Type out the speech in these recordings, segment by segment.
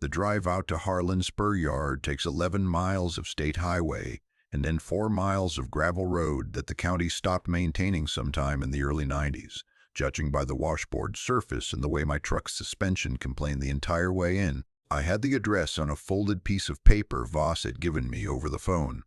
The drive out to Harlan Spur Yard takes 11 miles of state highway and then 4 miles of gravel road that the county stopped maintaining sometime in the early 90s, judging by the washboard surface and the way my truck's suspension complained the entire way in. I had the address on a folded piece of paper Voss had given me over the phone.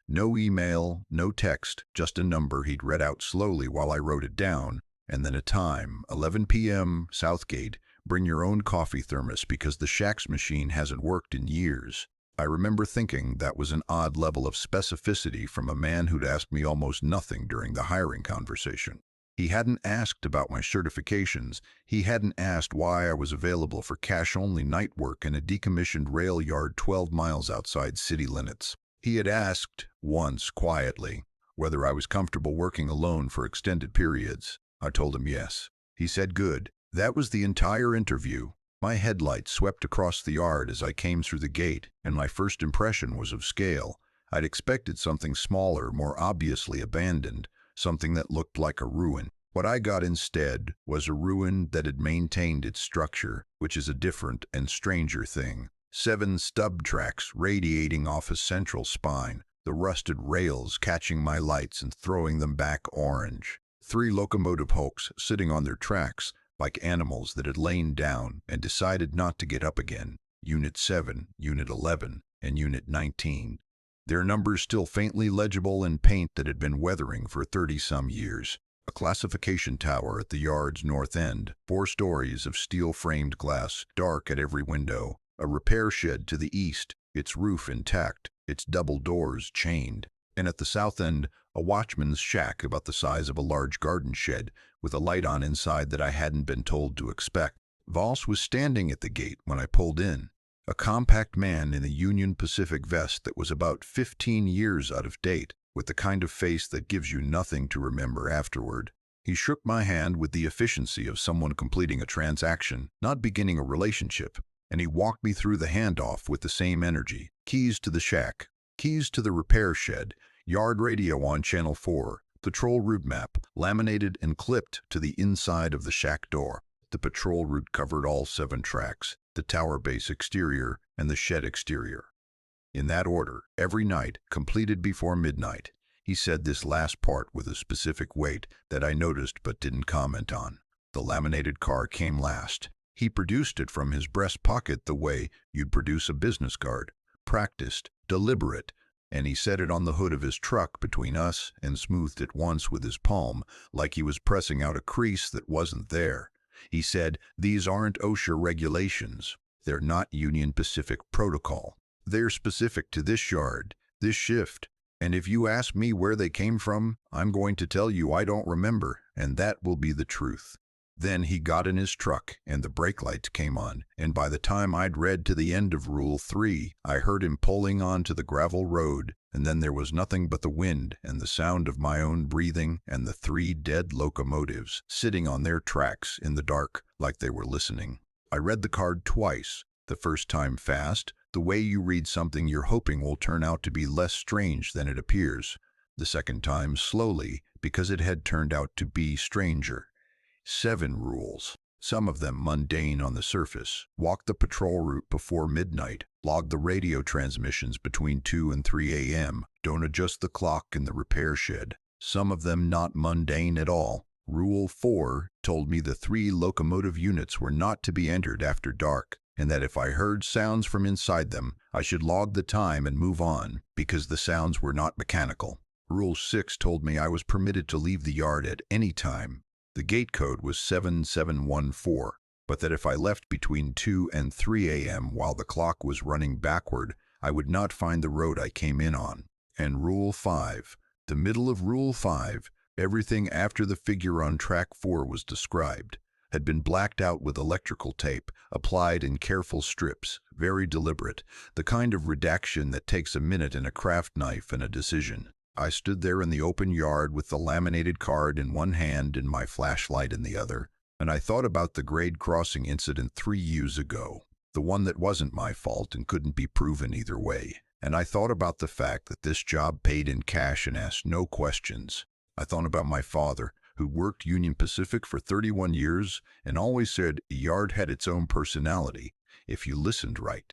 No email, no text, just a number he'd read out slowly while I wrote it down, and then a time, 11 p.m., Southgate. Bring your own coffee thermos because the Shack's machine hasn't worked in years. I remember thinking that was an odd level of specificity from a man who'd asked me almost nothing during the hiring conversation. He hadn't asked about my certifications. He hadn't asked why I was available for cash-only night work in a decommissioned rail yard 12 miles outside city limits. He had asked, once quietly, whether I was comfortable working alone for extended periods. I told him yes. He said good. That was the entire interview. My headlights swept across the yard as I came through the gate, and my first impression was of scale. I'd expected something smaller, more obviously abandoned, something that looked like a ruin. What I got instead was a ruin that had maintained its structure, which is a different and stranger thing. 7 stub tracks radiating off a central spine, the rusted rails catching my lights and throwing them back orange. 3 locomotive hulks sitting on their tracks, like animals that had lain down and decided not to get up again. Unit 7, Unit 11, and Unit 19. Their numbers still faintly legible in paint that had been weathering for 30-some years. A classification tower at the yard's north end, 4 stories of steel-framed glass, dark at every window. A repair shed to the east, its roof intact, its double doors chained. And at the south end, a watchman's shack about the size of a large garden shed, with a light on inside that I hadn't been told to expect. Voss was standing at the gate when I pulled in, a compact man in a Union Pacific vest that was about 15 years out of date, with the kind of face that gives you nothing to remember afterward. He shook my hand with the efficiency of someone completing a transaction, not beginning a relationship, and he walked me through the handoff with the same energy. Keys to the shack, keys to the repair shed, yard radio on channel 4, patrol route map, laminated and clipped to the inside of the shack door. The patrol route covered all 7 tracks, the tower base exterior and the shed exterior. In that order, every night, completed before midnight. He said this last part with a specific weight that I noticed but didn't comment on. The laminated car came last. He produced it from his breast pocket the way you'd produce a business card. Practiced, deliberate, and he set it on the hood of his truck between us and smoothed it once with his palm, like he was pressing out a crease that wasn't there. He said, "These aren't OSHA regulations. They're not Union Pacific protocol. They're specific to this yard, this shift. And if you ask me where they came from, I'm going to tell you I don't remember, and that will be the truth." Then he got in his truck, and the brake lights came on, and by the time I'd read to the end of Rule 3, I heard him pulling onto the gravel road, and then there was nothing but the wind and the sound of my own breathing and the 3 dead locomotives sitting on their tracks in the dark like they were listening. I read the card twice, the first time fast, the way you read something you're hoping will turn out to be less strange than it appears. The second time slowly, because it had turned out to be stranger. 7 rules, some of them mundane on the surface. Walk the patrol route before midnight. Log the radio transmissions between 2 and 3 a.m. Don't adjust the clock in the repair shed. Some of them not mundane at all. Rule 4 told me the 3 locomotive units were not to be entered after dark, and that if I heard sounds from inside them, I should log the time and move on, because the sounds were not mechanical. Rule 6 told me I was permitted to leave the yard at any time. The gate code was 7714, but that if I left between 2 and 3 a.m. while the clock was running backward, I would not find the road I came in on. And Rule 5, the middle of Rule 5, everything after the figure on track 4 was described, had been blacked out with electrical tape, applied in careful strips, very deliberate, the kind of redaction that takes a minute and a craft knife and a decision. I stood there in the open yard with the laminated card in one hand and my flashlight in the other, and I thought about the grade crossing incident 3 years ago, the one that wasn't my fault and couldn't be proven either way. And I thought about the fact that this job paid in cash and asked no questions. I thought about my father, who worked Union Pacific for 31 years and always said a yard had its own personality. if you listened right.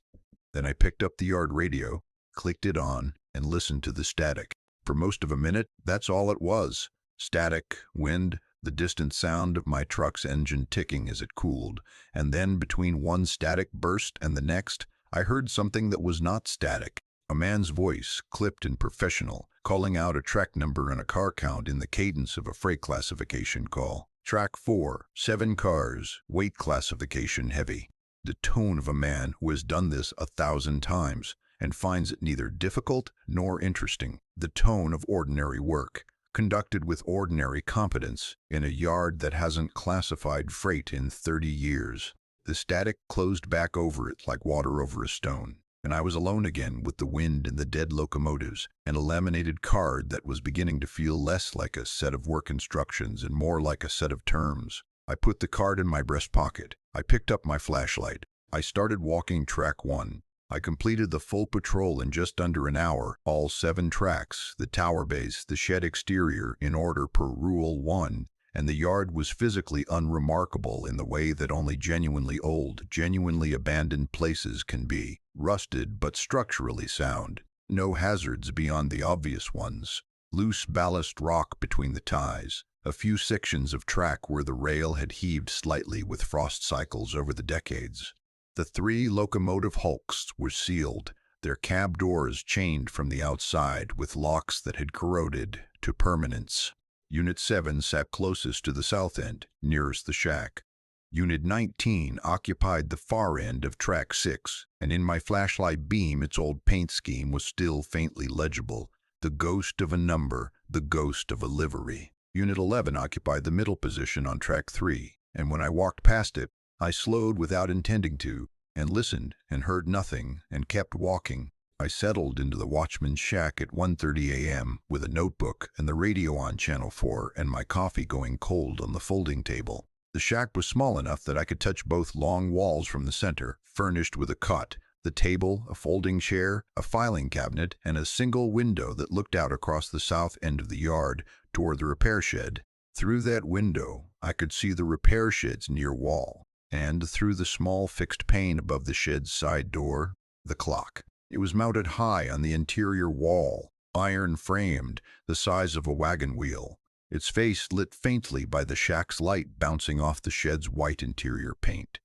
Then I picked up the yard radio, clicked it on, and listened to the static. For most of a minute, that's all it was. Static, wind, the distant sound of my truck's engine ticking as it cooled, and then between one static burst and the next, I heard something that was not static. A man's voice, clipped and professional, calling out a track number and a car count in the cadence of a freight classification call. Track 4, 7 cars, weight classification heavy. The tone of a man who has done this 1,000 times and finds it neither difficult nor interesting. The tone of ordinary work, conducted with ordinary competence in a yard that hasn't classified freight in 30 years. The static closed back over it like water over a stone, and I was alone again with the wind and the dead locomotives and a laminated card that was beginning to feel less like a set of work instructions and more like a set of terms. I put the card in my breast pocket. I picked up my flashlight. I started walking track 1. I completed the full patrol in just under an hour, all 7 tracks, the tower base, the shed exterior, in order per Rule 1, and the yard was physically unremarkable in the way that only genuinely old, genuinely abandoned places can be. Rusted but structurally sound. No hazards beyond the obvious ones. Loose ballast rock between the ties. A few sections of track where the rail had heaved slightly with frost cycles over the decades. The 3 locomotive hulks were sealed, their cab doors chained from the outside with locks that had corroded to permanence. Unit 7 sat closest to the south end, nearest the shack. Unit 19 occupied the far end of track 6, and in my flashlight beam its old paint scheme was still faintly legible, the ghost of a number, the ghost of a livery. Unit 11 occupied the middle position on track 3, and when I walked past it, I slowed without intending to, and listened, and heard nothing, and kept walking. I settled into the watchman's shack at 1:30 a.m. with a notebook and the radio on Channel 4 and my coffee going cold on the folding table. The shack was small enough that I could touch both long walls from the center, furnished with a cot, the table, a folding chair, a filing cabinet, and a single window that looked out across the south end of the yard toward the repair shed. Through that window, I could see the repair shed's near wall, and through the small fixed pane above the shed's side door, the clock. It was mounted high on the interior wall, iron-framed, the size of a wagon wheel, its face lit faintly by the shack's light bouncing off the shed's white interior paint.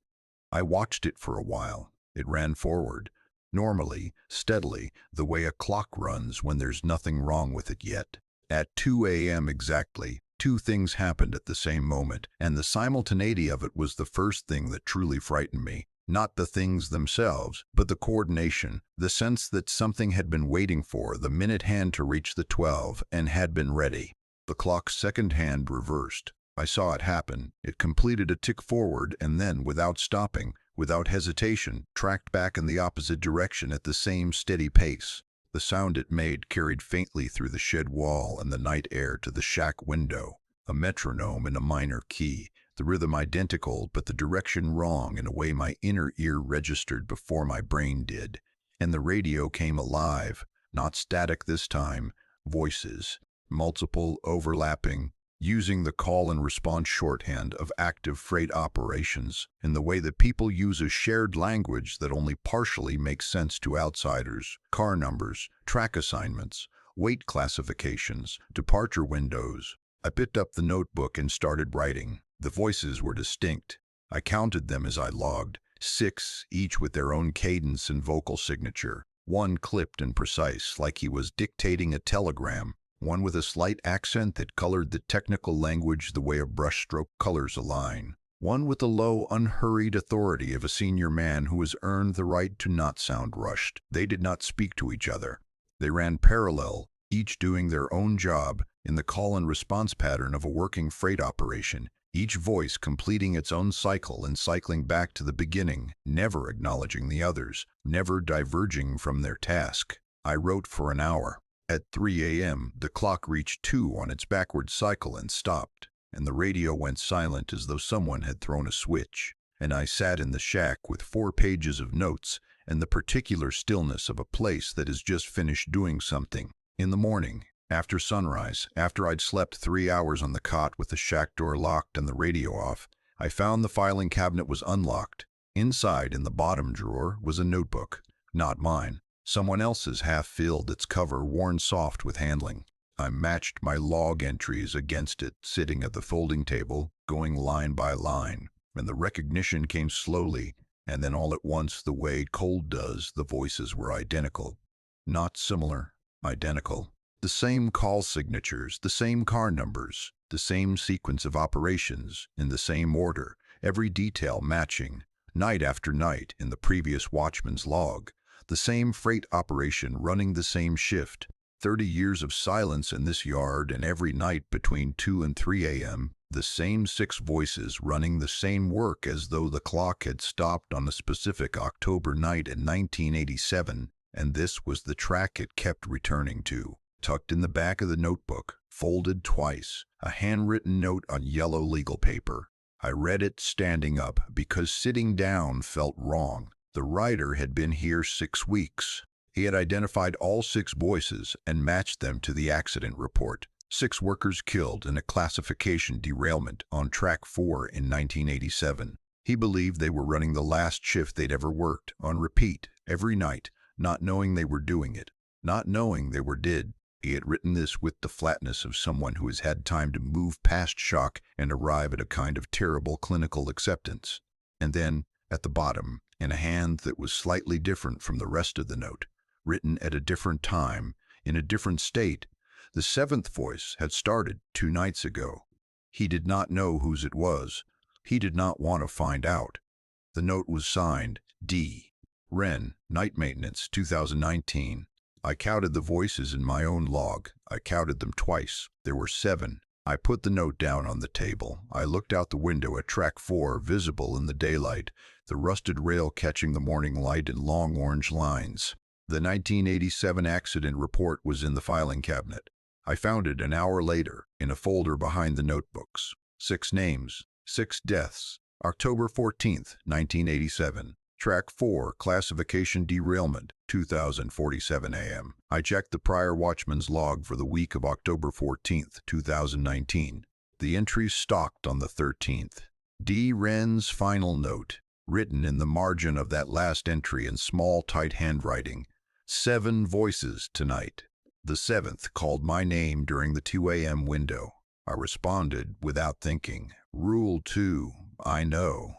I watched it for a while. It ran forward, normally, steadily, the way a clock runs when there's nothing wrong with it yet. At 2 a.m. exactly, 2 things happened at the same moment, and the simultaneity of it was the first thing that truly frightened me. Not the things themselves, but the coordination, the sense that something had been waiting for the minute hand to reach the 12 and had been ready. The clock's second hand reversed. I saw it happen. It completed a tick forward and then, without stopping, without hesitation, tracked back in the opposite direction at the same steady pace. The sound it made carried faintly through the shed wall and the night air to the shack window, a metronome in a minor key, the rhythm identical but the direction wrong in a way my inner ear registered before my brain did. And the radio came alive, not static this time, voices, multiple, overlapping, using the call and response shorthand of active freight operations in the way that people use a shared language that only partially makes sense to outsiders. Car numbers, track assignments, weight classifications, departure windows. I picked up the notebook and started writing. The voices were distinct. I counted them as I logged, 6, each with their own cadence and vocal signature. One clipped and precise, like he was dictating a telegram. One with a slight accent that colored the technical language the way a brushstroke colors a line. One with the low, unhurried authority of a senior man who has earned the right to not sound rushed. They did not speak to each other. They ran parallel, each doing their own job in the call and response pattern of a working freight operation, each voice completing its own cycle and cycling back to the beginning, never acknowledging the others, never diverging from their task. I wrote for an hour. At 3 a.m., the clock reached 2 on its backward cycle and stopped, and the radio went silent as though someone had thrown a switch, and I sat in the shack with 4 pages of notes and the particular stillness of a place that has just finished doing something. In the morning, after sunrise, after I'd slept 3 hours on the cot with the shack door locked and the radio off, I found the filing cabinet was unlocked, Inside, in the bottom drawer, was a notebook. Not mine. Someone else's, half-filled, its cover worn soft with handling. I matched my log entries against it, sitting at the folding table, going line by line. And the recognition came slowly, and then all at once, the way cold does. The voices were identical. Not similar, identical. The same call signatures, the same car numbers, the same sequence of operations, in the same order, every detail matching, night after night in the previous watchman's log. The same freight operation running the same shift. 30 years of silence in this yard, and every night between 2 and 3 a.m., the same 6 voices running the same work as though the clock had stopped on a specific October night in 1987, and this was the track it kept returning to. Tucked in the back of the notebook, folded twice, a handwritten note on yellow legal paper. I read it standing up because sitting down felt wrong. The writer had been here 6 weeks. He had identified all 6 voices and matched them to the accident report. 6 workers killed in a classification derailment on Track 4 in 1987. He believed they were running the last shift they'd ever worked, on repeat, every night, not knowing they were doing it, not knowing they were dead. He had written this with the flatness of someone who has had time to move past shock and arrive at a kind of terrible clinical acceptance. And then, at the bottom, in a hand that was slightly different from the rest of the note, written at a different time, in a different state, the 7th voice had started 2 nights ago. He did not know whose it was. He did not want to find out. The note was signed D. Wren, Night Maintenance, 2019. I counted the voices in my own log. I counted them twice. There were 7. I put the note down on the table. I looked out the window at Track 4, visible in the daylight, the rusted rail catching the morning light in long orange lines. The 1987 accident report was in the filing cabinet. I found it an hour later, in a folder behind the notebooks. 6 names, 6 deaths. October 14th, 1987. Track 4, classification derailment, 2047 a.m. I checked the prior watchman's log for the week of October 14th, 2019. The entries stocked on the 13th. D. Wren's final note, written in the margin of that last entry in small, tight handwriting. 7 voices tonight. The 7th called my name during the 2 a.m. window. I responded without thinking. Rule 2. I know.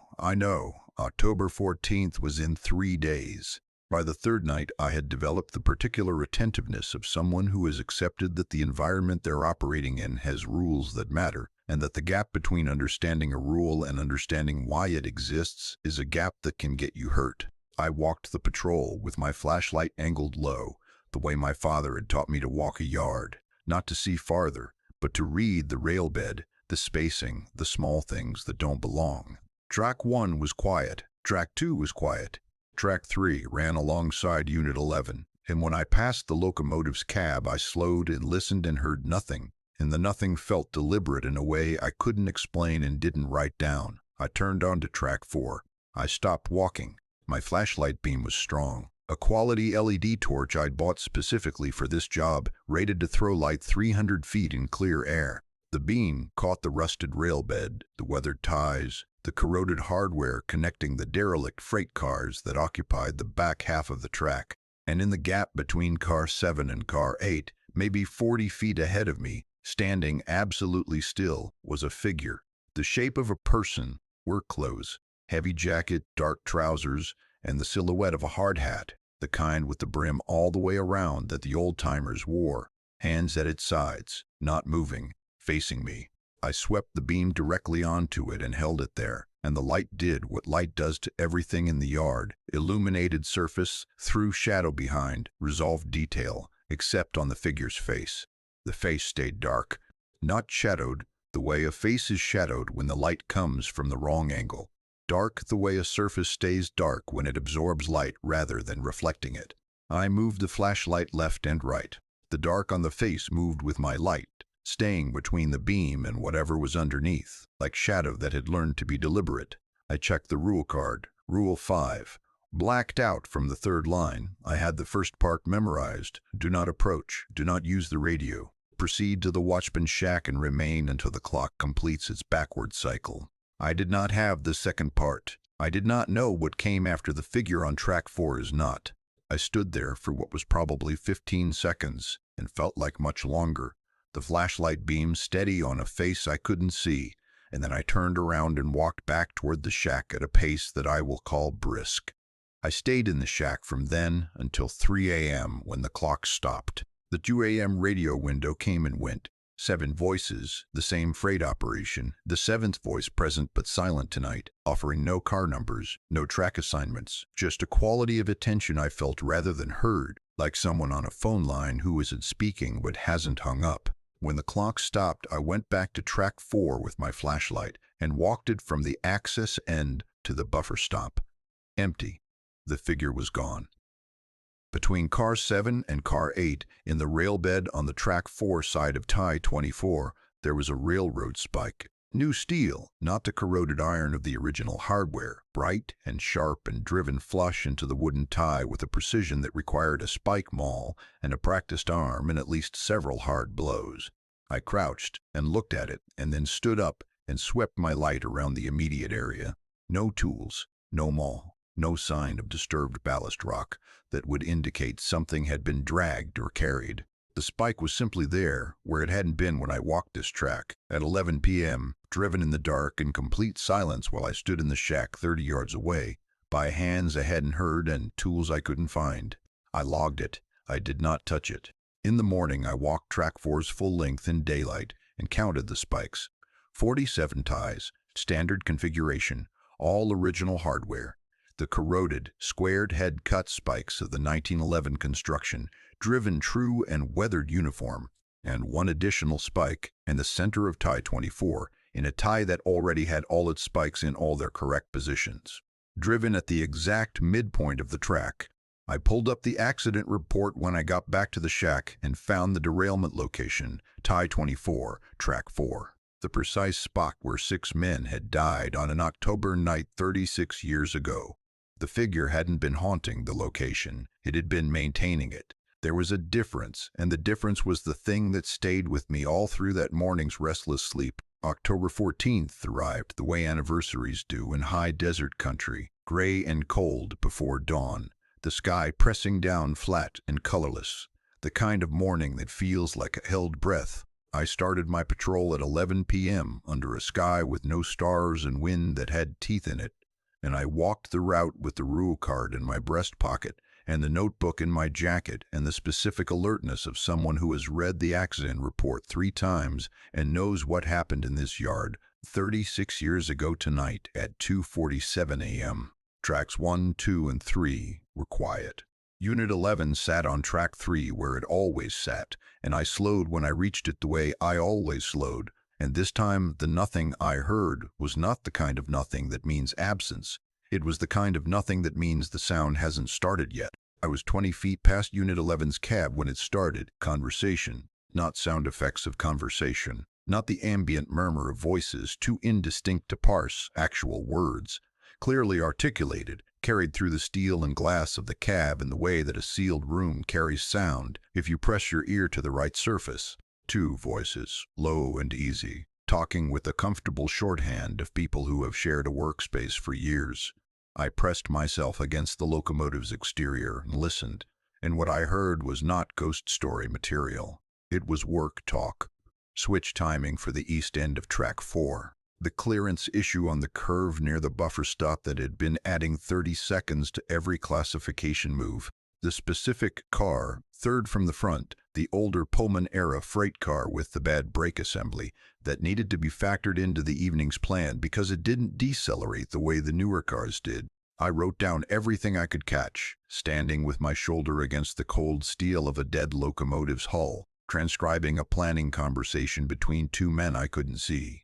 October 14th was in 3 days. By the 3rd night, I had developed the particular attentiveness of someone who has accepted that the environment they're operating in has rules that matter, and that the gap between understanding a rule and understanding why it exists is a gap that can get you hurt. I walked the patrol with my flashlight angled low, the way my father had taught me to walk a yard, not to see farther, but to read the rail bed, the spacing, the small things that don't belong. Track 1 was quiet. Track 2 was quiet. Track 3 ran alongside Unit 11, and when I passed the locomotive's cab, I slowed and listened and heard nothing, and the nothing felt deliberate in a way I couldn't explain and didn't write down. I turned onto Track 4. I stopped walking. My flashlight beam was strong. A quality LED torch I'd bought specifically for this job, rated to throw light 300 feet in clear air. The beam caught the rusted rail bed, the weathered ties, the corroded hardware connecting the derelict freight cars that occupied the back half of the track, and in the gap between Car 7 and Car 8, maybe 40 feet ahead of me, standing absolutely still, was a figure, the shape of a person, work clothes, heavy jacket, dark trousers, and the silhouette of a hard hat, the kind with the brim all the way around that the old-timers wore, hands at its sides, not moving, facing me. I swept the beam directly onto it and held it there, and the light did what light does to everything in the yard, illuminated surface, threw shadow behind, resolved detail, except on the figure's face. The face stayed dark, not shadowed, the way a face is shadowed when the light comes from the wrong angle. Dark the way a surface stays dark when it absorbs light rather than reflecting it. I moved the flashlight left and right. The dark on the face moved with my light, staying between the beam and whatever was underneath, like shadow that had learned to be deliberate. I checked the rule card. Rule 5. Blacked out from the 3rd line. I had the first part memorized. Do not approach. Do not use the radio. Proceed to the watchman's shack and remain until the clock completes its backward cycle. I did not have the second part. I did not know what came after the figure on track 4 is not. I stood there for what was probably 15 seconds and felt like much longer, the flashlight beam steady on a face I couldn't see, and then I turned around and walked back toward the shack at a pace that I will call brisk. I stayed in the shack from then until 3 a.m. when the clock stopped. The 2 a.m. radio window came and went. 7 voices, the same freight operation, the 7th voice present but silent tonight, offering no car numbers, no track assignments, just a quality of attention I felt rather than heard, like someone on a phone line who isn't speaking but hasn't hung up. When the clock stopped, I went back to track 4 with my flashlight and walked it from the access end to the buffer stop. Empty. The figure was gone. Between car 7 and car 8, in the rail bed on the track 4 side of tie 24, there was a railroad spike. New steel, not the corroded iron of the original hardware, bright and sharp and driven flush into the wooden tie with a precision that required a spike maul and a practiced arm and at least several hard blows. I crouched and looked at it and then stood up and swept my light around the immediate area. No tools, no maul, no sign of disturbed ballast rock that would indicate something had been dragged or carried. The spike was simply there, where it hadn't been when I walked this track. At 11 p.m., driven in the dark in complete silence while I stood in the shack 30 yards away, by hands I hadn't heard and tools I couldn't find. I logged it. I did not touch it. In the morning, I walked track 4's full length in daylight and counted the spikes. 47 ties, standard configuration, all original hardware. The corroded, squared head cut spikes of the 1911 construction, driven true and weathered uniform, and one additional spike in the center of tie 24, in a tie that already had all its spikes in all their correct positions. Driven at the exact midpoint of the track, I pulled up the accident report when I got back to the shack and found the derailment location, tie 24, track 4. The precise spot where 6 men had died on an October night 36 years ago. The figure hadn't been haunting the location, it had been maintaining it. There was a difference, and the difference was the thing that stayed with me all through that morning's restless sleep. October 14th arrived the way anniversaries do in high desert country, gray and cold before dawn, the sky pressing down flat and colorless, the kind of morning that feels like a held breath. I started my patrol at 11 p.m. under a sky with no stars and wind that had teeth in it, and I walked the route with the rule card in my breast pocket and the notebook in my jacket and the specific alertness of someone who has read the accident report 3 times and knows what happened in this yard 36 years ago tonight at 2:47 a.m. Tracks 1, 2, and 3 were quiet. Unit 11 sat on track 3 where it always sat, and I slowed when I reached it the way I always slowed. And this time, the nothing I heard was not the kind of nothing that means absence. It was the kind of nothing that means the sound hasn't started yet. I was 20 feet past Unit 11's cab when it started. Conversation, not sound effects of conversation, not the ambient murmur of voices too indistinct to parse, actual words. Clearly articulated, carried through the steel and glass of the cab in the way that a sealed room carries sound if you press your ear to the right surface. 2 voices, low and easy, talking with the comfortable shorthand of people who have shared a workspace for years. I pressed myself against the locomotive's exterior and listened, and what I heard was not ghost story material. It was work talk. Switch timing for the east end of track 4. The clearance issue on the curve near the buffer stop that had been adding 30 seconds to every classification move. The specific car, third from the front, the older Pullman-era freight car with the bad brake assembly that needed to be factored into the evening's plan because it didn't decelerate the way the newer cars did. I wrote down everything I could catch, standing with my shoulder against the cold steel of a dead locomotive's hull, transcribing a planning conversation between 2 men I couldn't see.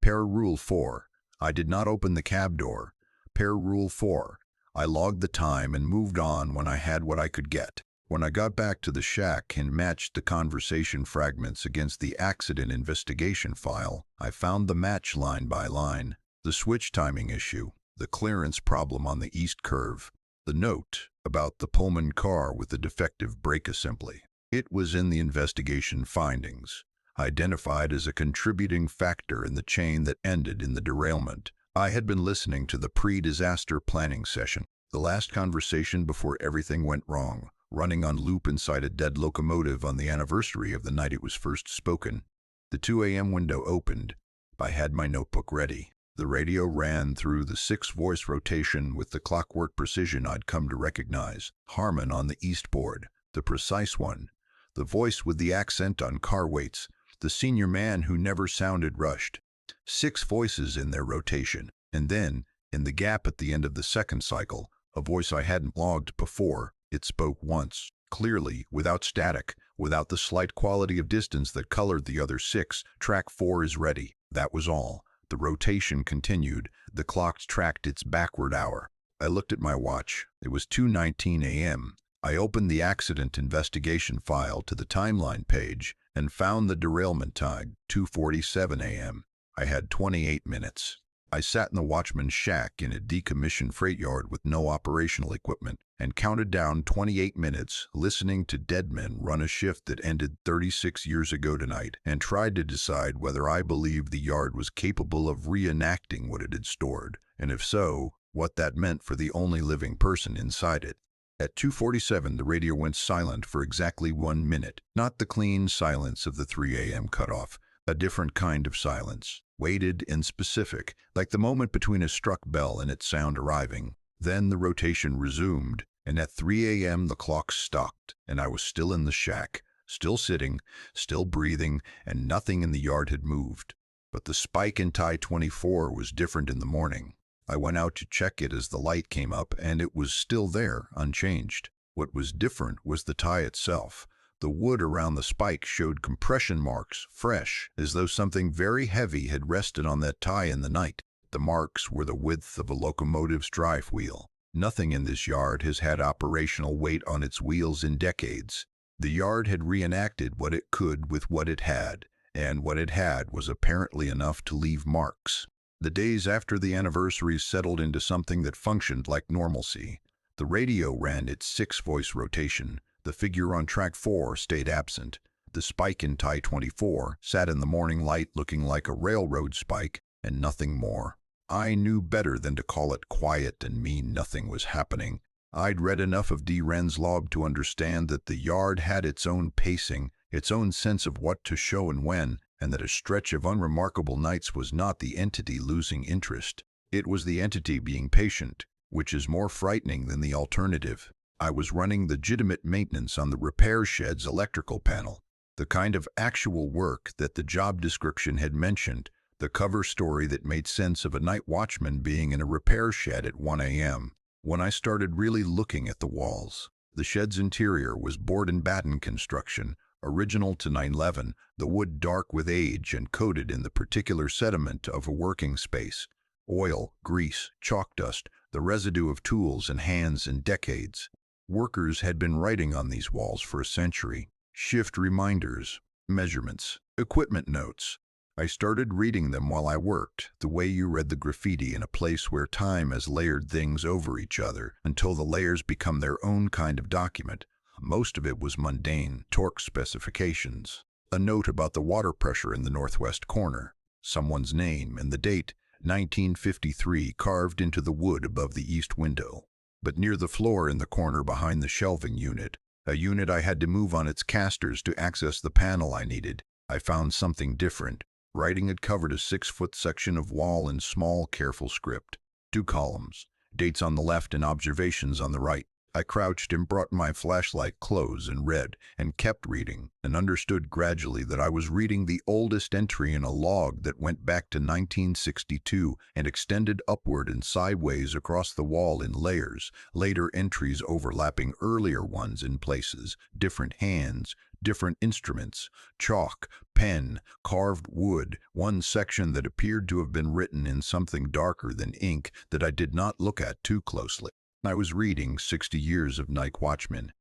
Pair Rule 4. I did not open the cab door. Pair Rule 4. I logged the time and moved on when I had what I could get. When I got back to the shack and matched the conversation fragments against the accident investigation file, I found the match line by line. The switch timing issue, the clearance problem on the east curve, the note about the Pullman car with the defective brake assembly. It was in the investigation findings, identified as a contributing factor in the chain that ended in the derailment. I had been listening to the pre-disaster planning session, the last conversation before everything went wrong, running on loop inside a dead locomotive on the anniversary of the night it was first spoken. The 2 a.m. window opened. I had my notebook ready. The radio ran through the 6-voice rotation with the clockwork precision I'd come to recognize. Harmon on the east board, the precise one. The voice with the accent on car weights, the senior man who never sounded rushed. 6 voices in their rotation, and then, in the gap at the end of the second cycle, a voice I hadn't logged before. It spoke once, clearly, without static, without the slight quality of distance that colored the other 6. Track 4 is ready. That was all. The rotation continued. The clock tracked its backward hour. I looked at my watch. It was 2:19 a.m. I opened the accident investigation file to the timeline page and found the derailment time, 2:47 a.m. I had 28 minutes. I sat in the watchman's shack in a decommissioned freight yard with no operational equipment and counted down 28 minutes, listening to dead men run a shift that ended 36 years ago tonight, and tried to decide whether I believed the yard was capable of reenacting what it had stored, and if so, what that meant for the only living person inside it. At 2:47, the radio went silent for exactly 1 minute, not the clean silence of the 3 a.m. cutoff, a different kind of silence, weighted and specific, like the moment between a struck bell and its sound arriving. Then the rotation resumed, and at 3 a.m. the clock stopped, and I was still in the shack, still sitting, still breathing, and nothing in the yard had moved. But the spike in tie 24 was different in the morning. I went out to check it as the light came up, and it was still there, unchanged. What was different was the tie itself. The wood around the spike showed compression marks, fresh, as though something very heavy had rested on that tie in the night. The marks were the width of a locomotive's drive wheel. Nothing in this yard has had operational weight on its wheels in decades. The yard had reenacted what it could with what it had, and what it had was apparently enough to leave marks. The days after the anniversaries settled into something that functioned like normalcy. The radio ran its 6-voice rotation. The figure on track 4 stayed absent. The spike in tie 24 sat in the morning light looking like a railroad spike, and nothing more. I knew better than to call it quiet and mean nothing was happening. I'd read enough of D. Wren's log to understand that the yard had its own pacing, its own sense of what to show and when, and that a stretch of unremarkable nights was not the entity losing interest. It was the entity being patient, which is more frightening than the alternative. I was running legitimate maintenance on the repair shed's electrical panel, the kind of actual work that the job description had mentioned, the cover story that made sense of a night watchman being in a repair shed at 1 a.m. When I started really looking at the walls, the shed's interior was board and batten construction, original to 9/11, the wood dark with age and coated in the particular sediment of a working space. Oil, grease, chalk dust, the residue of tools and hands in decades. Workers had been writing on these walls for a century. Shift reminders, measurements, equipment notes. I started reading them while I worked, the way you read the graffiti in a place where time has layered things over each other until the layers become their own kind of document. Most of it was mundane, torque specifications, a note about the water pressure in the northwest corner, someone's name and the date, 1953, carved into the wood above the east window. But near the floor in the corner behind the shelving unit, a unit I had to move on its casters to access the panel I needed, I found something different. Writing had covered a 6-foot section of wall in small, careful script. 2 columns, dates on the left and observations on the right. I crouched and brought my flashlight close and read, and kept reading, and understood gradually that I was reading the oldest entry in a log that went back to 1962 and extended upward and sideways across the wall in layers, later entries overlapping earlier ones in places, different hands, different instruments, chalk, pen, carved wood, one section that appeared to have been written in something darker than ink that I did not look at too closely. I was reading 60 years of night watchmen,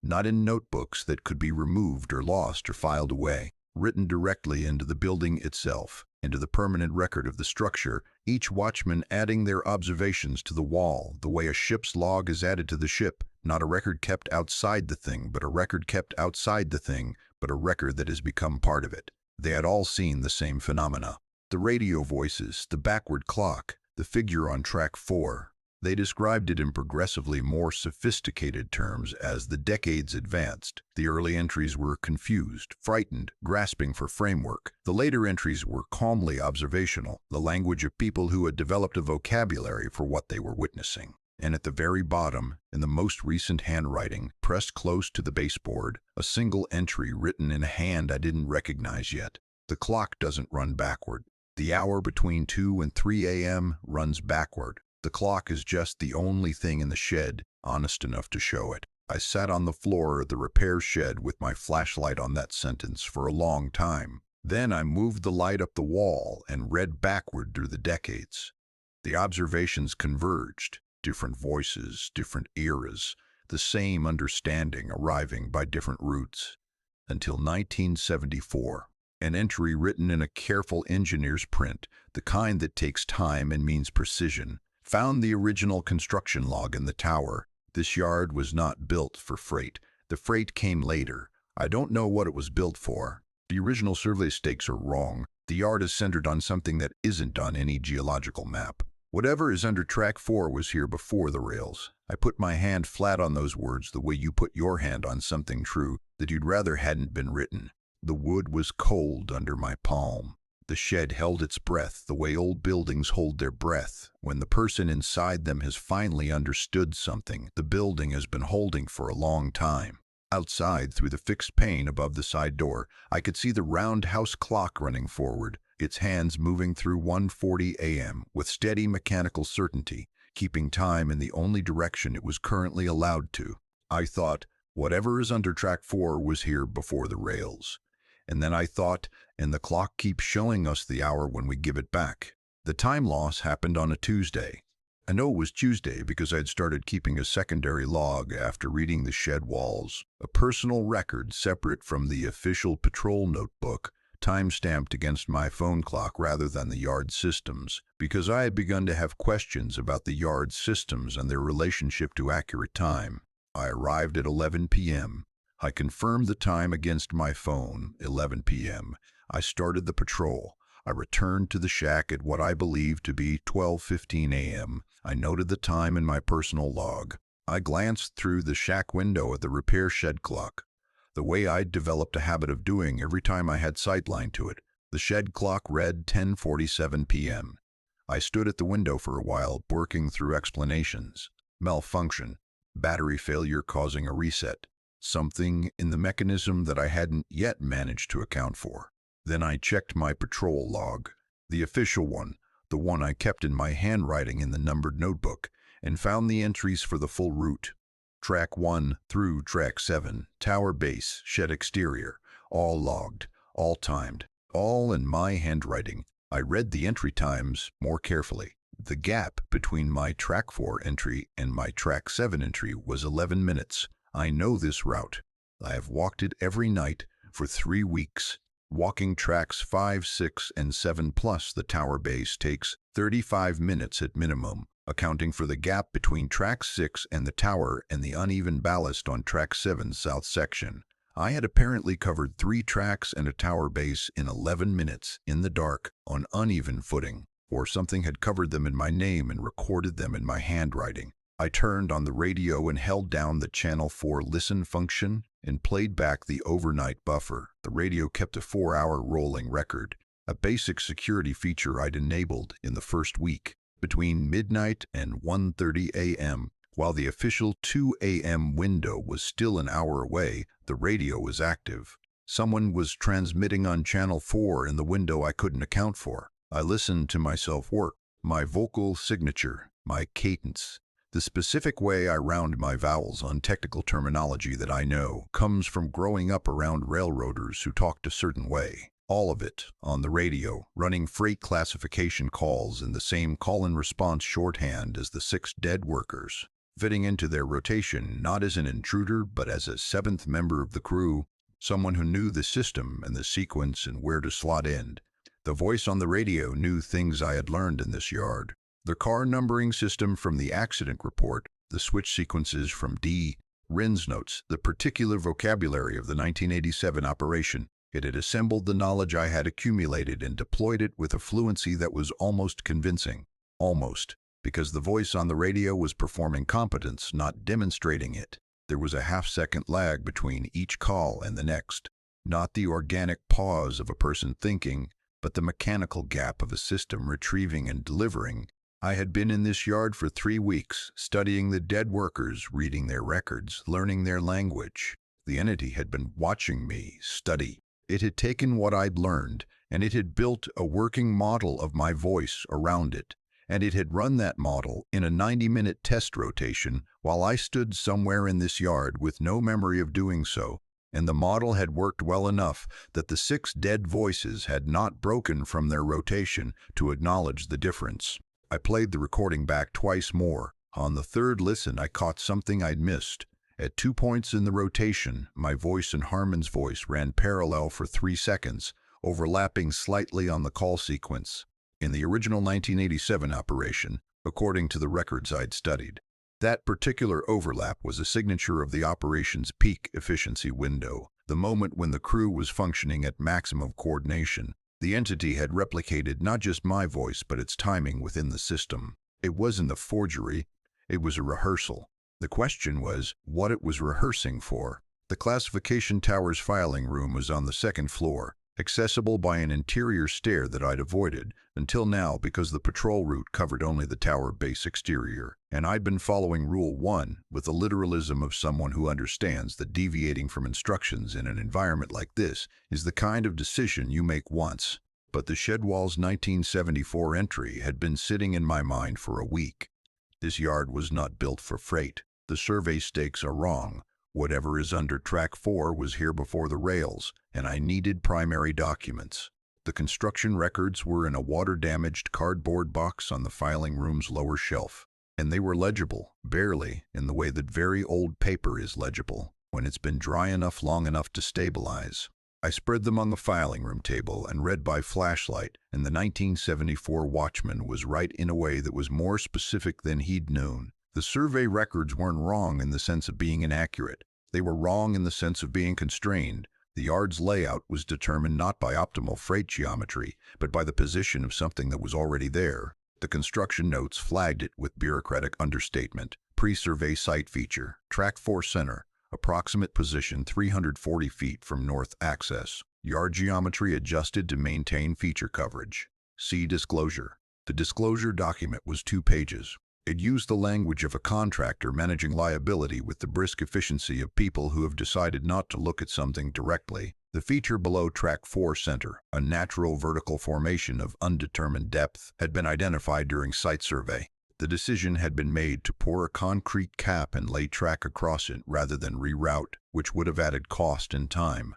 not in notebooks that could be removed or lost or filed away, written directly into the building itself, into the permanent record of the structure, each watchman adding their observations to the wall, the way a ship's log is added to the ship, not a record kept outside the thing, but a record kept outside the thing, but a record that has become part of it. They had all seen the same phenomena. The radio voices, the backward clock, the figure on track 4. They described it in progressively more sophisticated terms as the decades advanced. The early entries were confused, frightened, grasping for framework. The later entries were calmly observational, the language of people who had developed a vocabulary for what they were witnessing. And at the very bottom, in the most recent handwriting, pressed close to the baseboard, a single entry written in a hand I didn't recognize yet. The clock doesn't run backward. The hour between 2 and 3 a.m. runs backward. The clock is just the only thing in the shed honest enough to show it. I sat on the floor of the repair shed with my flashlight on that sentence for a long time. Then I moved the light up the wall and read backward through the decades. The observations converged. Different voices, different eras, the same understanding arriving by different routes. Until 1974, an entry written in a careful engineer's print, the kind that takes time and means precision, found the original construction log in the tower. This yard was not built for freight. The freight came later. I don't know what it was built for. The original survey stakes are wrong. The yard is centered on something that isn't on any geological map. Whatever is under track 4 was here before the rails. I put my hand flat on those words the way you put your hand on something true that you'd rather hadn't been written. The wood was cold under my palm. The shed held its breath the way old buildings hold their breath when the person inside them has finally understood something the building has been holding for a long time. Outside, through the fixed pane above the side door, I could see the roundhouse clock running forward, its hands moving through 1:40 a.m. with steady mechanical certainty, keeping time in the only direction it was currently allowed to. I thought, whatever is under track 4 was here before the rails. And then I thought, and the clock keeps showing us the hour when we give it back. The time loss happened on a Tuesday. I know it was Tuesday because I had started keeping a secondary log after reading the shed walls, a personal record separate from the official patrol notebook, time-stamped against my phone clock rather than the yard systems, because I had begun to have questions about the yard systems and their relationship to accurate time. I arrived at 11 p.m. I confirmed the time against my phone, 11 p.m. I started the patrol. I returned to the shack at what I believed to be 12:15 a.m. I noted the time in my personal log. I glanced through the shack window at the repair shed clock, the way I'd developed a habit of doing every time I had sightline to it. The shed clock read 10:47 p.m. I stood at the window for a while, working through explanations. Malfunction, battery failure causing a reset, something in the mechanism that I hadn't yet managed to account for. Then I checked my patrol log, the official one, the one I kept in my handwriting in the numbered notebook, and found the entries for the full route. Track 1 through track 7, tower base, shed exterior, all logged, all timed, all in my handwriting. I read the entry times more carefully. The gap between my track 4 entry and my track 7 entry was 11 minutes. I know this route. I have walked it every night for 3 weeks. Walking tracks 5, 6, and 7 plus the tower base takes 35 minutes at minimum, accounting for the gap between track 6 and the tower and the uneven ballast on track 7's south section. I had apparently covered 3 tracks and a tower base in 11 minutes, in the dark, on uneven footing, or something had covered them in my name and recorded them in my handwriting. I turned on the radio and held down the Channel 4 listen function and played back the overnight buffer. The radio kept a 4-hour rolling record, a basic security feature I'd enabled in the first week. Between midnight and 1:30 a.m., while the official 2 a.m. window was still an hour away, the radio was active. Someone was transmitting on Channel 4 in the window I couldn't account for. I listened to myself work, my vocal signature, my cadence. The specific way I round my vowels on technical terminology that I know comes from growing up around railroaders who talked a certain way. All of it on the radio, running freight classification calls in the same call-and-response shorthand as the 6 dead workers, fitting into their rotation not as an intruder but as a 7th member of the crew, someone who knew the system and the sequence and where to slot in. The voice on the radio knew things I had learned in this yard. The car numbering system from the accident report, the switch sequences from D. Rin's notes, the particular vocabulary of the 1987 operation. It had assembled the knowledge I had accumulated and deployed it with a fluency that was almost convincing. Almost, because the voice on the radio was performing competence, not demonstrating it. There was a half-second lag between each call and the next. Not the organic pause of a person thinking, but the mechanical gap of a system retrieving and delivering. I had been in this yard for 3 weeks, studying the dead workers, reading their records, learning their language. The entity had been watching me study. It had taken what I'd learned, and it had built a working model of my voice around it. And it had run that model in a 90-minute test rotation while I stood somewhere in this yard with no memory of doing so. And the model had worked well enough that the 6 dead voices had not broken from their rotation to acknowledge the difference. I played the recording back twice more. On the 3rd listen, I caught something I'd missed. At 2 points in the rotation, my voice and Harmon's voice ran parallel for 3 seconds, overlapping slightly on the call sequence. In the original 1987 operation, according to the records I'd studied, that particular overlap was a signature of the operation's peak efficiency window, the moment when the crew was functioning at maximum coordination. The entity had replicated not just my voice, but its timing within the system. It wasn't a forgery, it was a rehearsal. The question was what it was rehearsing for. The classification tower's filing room was on the 2nd floor, accessible by an interior stair that I'd avoided until now because the patrol route covered only the tower base exterior, and I'd been following Rule 1 with the literalism of someone who understands that deviating from instructions in an environment like this is the kind of decision you make once. But the Shedwall's 1974 entry had been sitting in my mind for a week. This yard was not built for freight. The survey stakes are wrong. Whatever is under Track 4 was here before the rails, and I needed primary documents. The construction records were in a water-damaged cardboard box on the filing room's lower shelf, and they were legible, barely, in the way that very old paper is legible, when it's been dry enough long enough to stabilize. I spread them on the filing room table and read by flashlight, and the 1974 watchman was right in a way that was more specific than he'd known. The survey records weren't wrong in the sense of being inaccurate. They were wrong in the sense of being constrained. The yard's layout was determined not by optimal freight geometry, but by the position of something that was already there. The construction notes flagged it with bureaucratic understatement. Pre-survey site feature, Track 4 center, approximate position 340 feet from north access. Yard geometry adjusted to maintain feature coverage. See disclosure. The disclosure document was 2 pages. It used the language of a contractor managing liability with the brisk efficiency of people who have decided not to look at something directly. The feature below Track 4 center, a natural vertical formation of undetermined depth, had been identified during site survey. The decision had been made to pour a concrete cap and lay track across it rather than reroute, which would have added cost and time.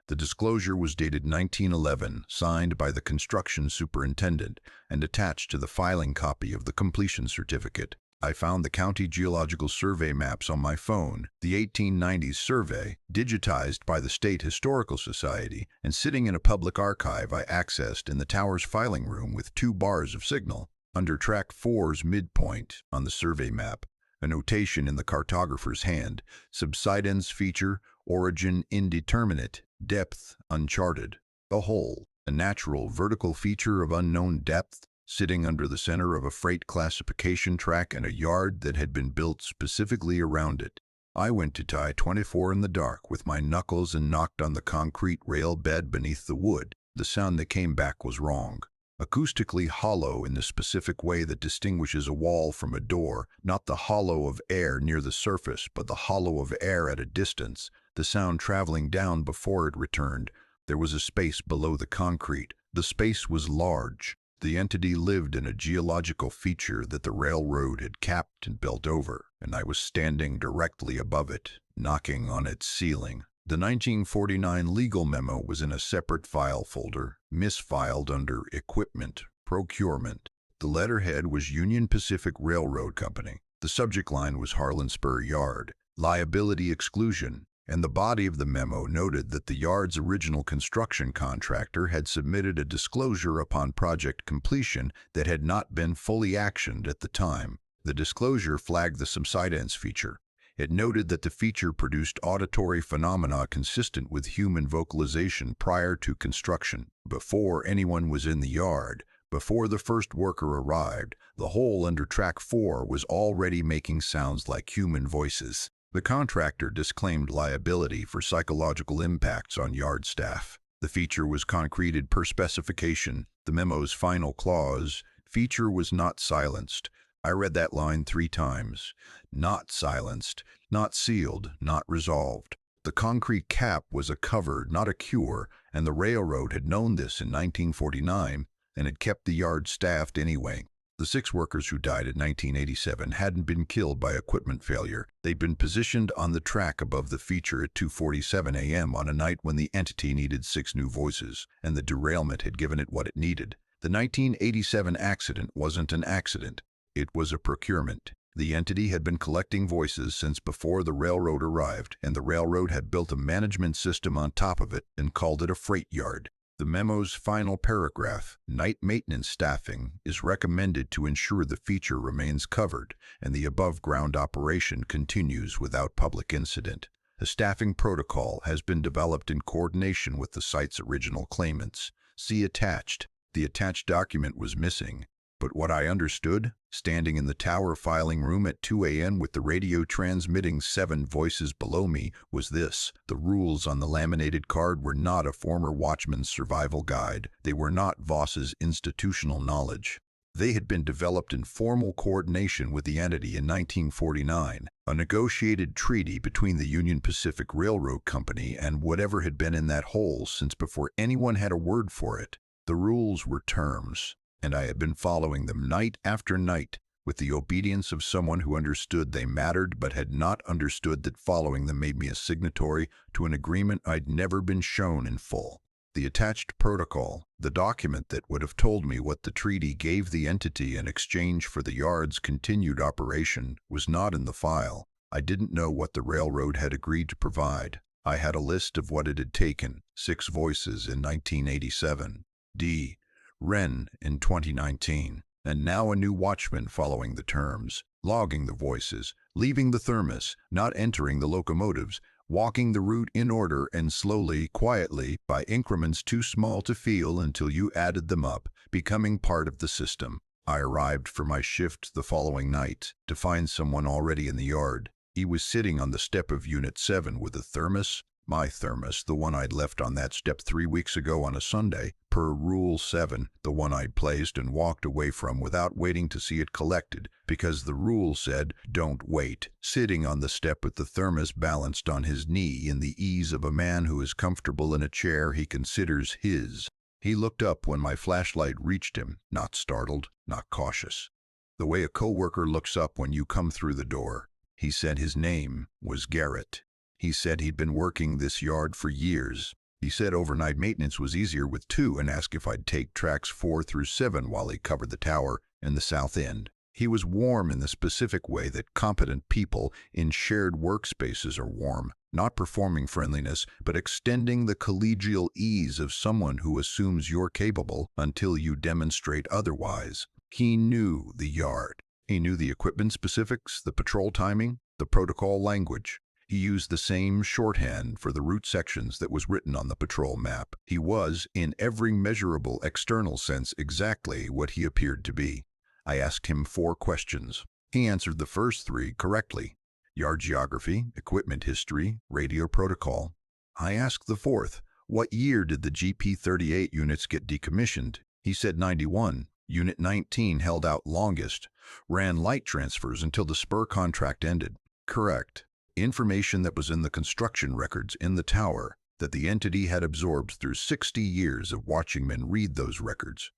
The disclosure was dated 1911, signed by the construction superintendent, and attached to the filing copy of the completion certificate. I found the county geological survey maps on my phone, the 1890s survey, digitized by the State Historical Society, and sitting in a public archive I accessed in the tower's filing room with 2 bars of signal. Under Track 4's midpoint on the survey map, a notation in the cartographer's hand, subsidence feature, origin indeterminate, depth uncharted. The hole, a natural vertical feature of unknown depth, sitting under the center of a freight classification track and a yard that had been built specifically around it. I went to tie 24 in the dark with my knuckles and knocked on the concrete rail bed beneath the wood. The sound that came back was wrong. Acoustically hollow in the specific way that distinguishes a wall from a door, not the hollow of air near the surface, but the hollow of air at a distance, the sound traveling down before it returned. There was a space below the concrete. The space was large. The entity lived in a geological feature that the railroad had capped and built over, and I was standing directly above it, knocking on its ceiling. The 1949 legal memo was in a separate file folder, misfiled under Equipment, Procurement. The letterhead was Union Pacific Railroad Company. The subject line was Harlan Spur Yard, Liability Exclusion, and the body of the memo noted that the yard's original construction contractor had submitted a disclosure upon project completion that had not been fully actioned at the time. The disclosure flagged the subsidence feature. It noted that the feature produced auditory phenomena consistent with human vocalization prior to construction, before anyone was in the yard, Before the first worker arrived, the hole under track 4 was already making sounds like human voices. The contractor disclaimed liability for psychological impacts on yard staff. The feature was concreted per specification. The memo's final clause, "Feature was not silenced." I read that line 3 times. Not silenced, not sealed, not resolved. The concrete cap was a cover, not a cure, and the railroad had known this in 1949 and had kept the yard staffed anyway. The 6 workers who died in 1987 hadn't been killed by equipment failure. They'd been positioned on the track above the feature at 2:47 a.m. on a night when the entity needed 6 new voices, and the derailment had given it what it needed. The 1987 accident wasn't an accident. It was a procurement. The entity had been collecting voices since before the railroad arrived, and the railroad had built a management system on top of it and called it a freight yard. The memo's final paragraph, "Night maintenance staffing is recommended to ensure the feature remains covered and the above-ground operation continues without public incident. A staffing protocol has been developed in coordination with the site's original claimants. See attached." The attached document was missing. But what I understood, standing in the tower filing room at 2 a.m. with the radio transmitting 7 voices below me, was this: the rules on the laminated card were not a former watchman's survival guide. They were not Voss's institutional knowledge. They had been developed in formal coordination with the entity in 1949, a negotiated treaty between the Union Pacific Railroad Company and whatever had been in that hole since before anyone had a word for it. The rules were terms, and I had been following them night after night with the obedience of someone who understood they mattered but had not understood that following them made me a signatory to an agreement I'd never been shown in full. The attached protocol, the document that would have told me what the treaty gave the entity in exchange for the yard's continued operation, was not in the file. I didn't know what the railroad had agreed to provide. I had a list of what it had taken: 6 voices in 1987. D. Wren in 2019, and now a new watchman following the terms, logging the voices, leaving the thermos, not entering the locomotives, walking the route in order and slowly, quietly, by increments too small to feel until you added them up, becoming part of the system. I arrived for my shift the following night to find someone already in the yard. He was sitting on the step of Unit 7 with a thermos, my thermos, the one I'd left on that step 3 weeks ago on a Sunday, per Rule 7, the one I'd placed and walked away from without waiting to see it collected, because the rule said, "Don't wait," sitting on the step with the thermos balanced on his knee in the ease of a man who is comfortable in a chair he considers his. He looked up when my flashlight reached him, not startled, not cautious. The way a coworker looks up when you come through the door. He said his name was Garrett. He said he'd been working this yard for years. He said overnight maintenance was easier with 2 and asked if I'd take tracks 4 through 7 while he covered the tower and the south end. He was warm in the specific way that competent people in shared workspaces are warm, not performing friendliness, but extending the collegial ease of someone who assumes you're capable until you demonstrate otherwise. He knew the yard. He knew the equipment specifics, the patrol timing, the protocol language. He used the same shorthand for the route sections that was written on the patrol map. He was, in every measurable external sense, exactly what he appeared to be. I asked him 4 questions. He answered the first 3 correctly: yard geography, equipment history, radio protocol. I asked the 4th, what year did the GP38 units get decommissioned? He said 91. Unit 19 held out longest, ran light transfers until the spur contract ended. Correct. Information that was in the construction records in the tower that the entity had absorbed through 60 years of watching men read those records.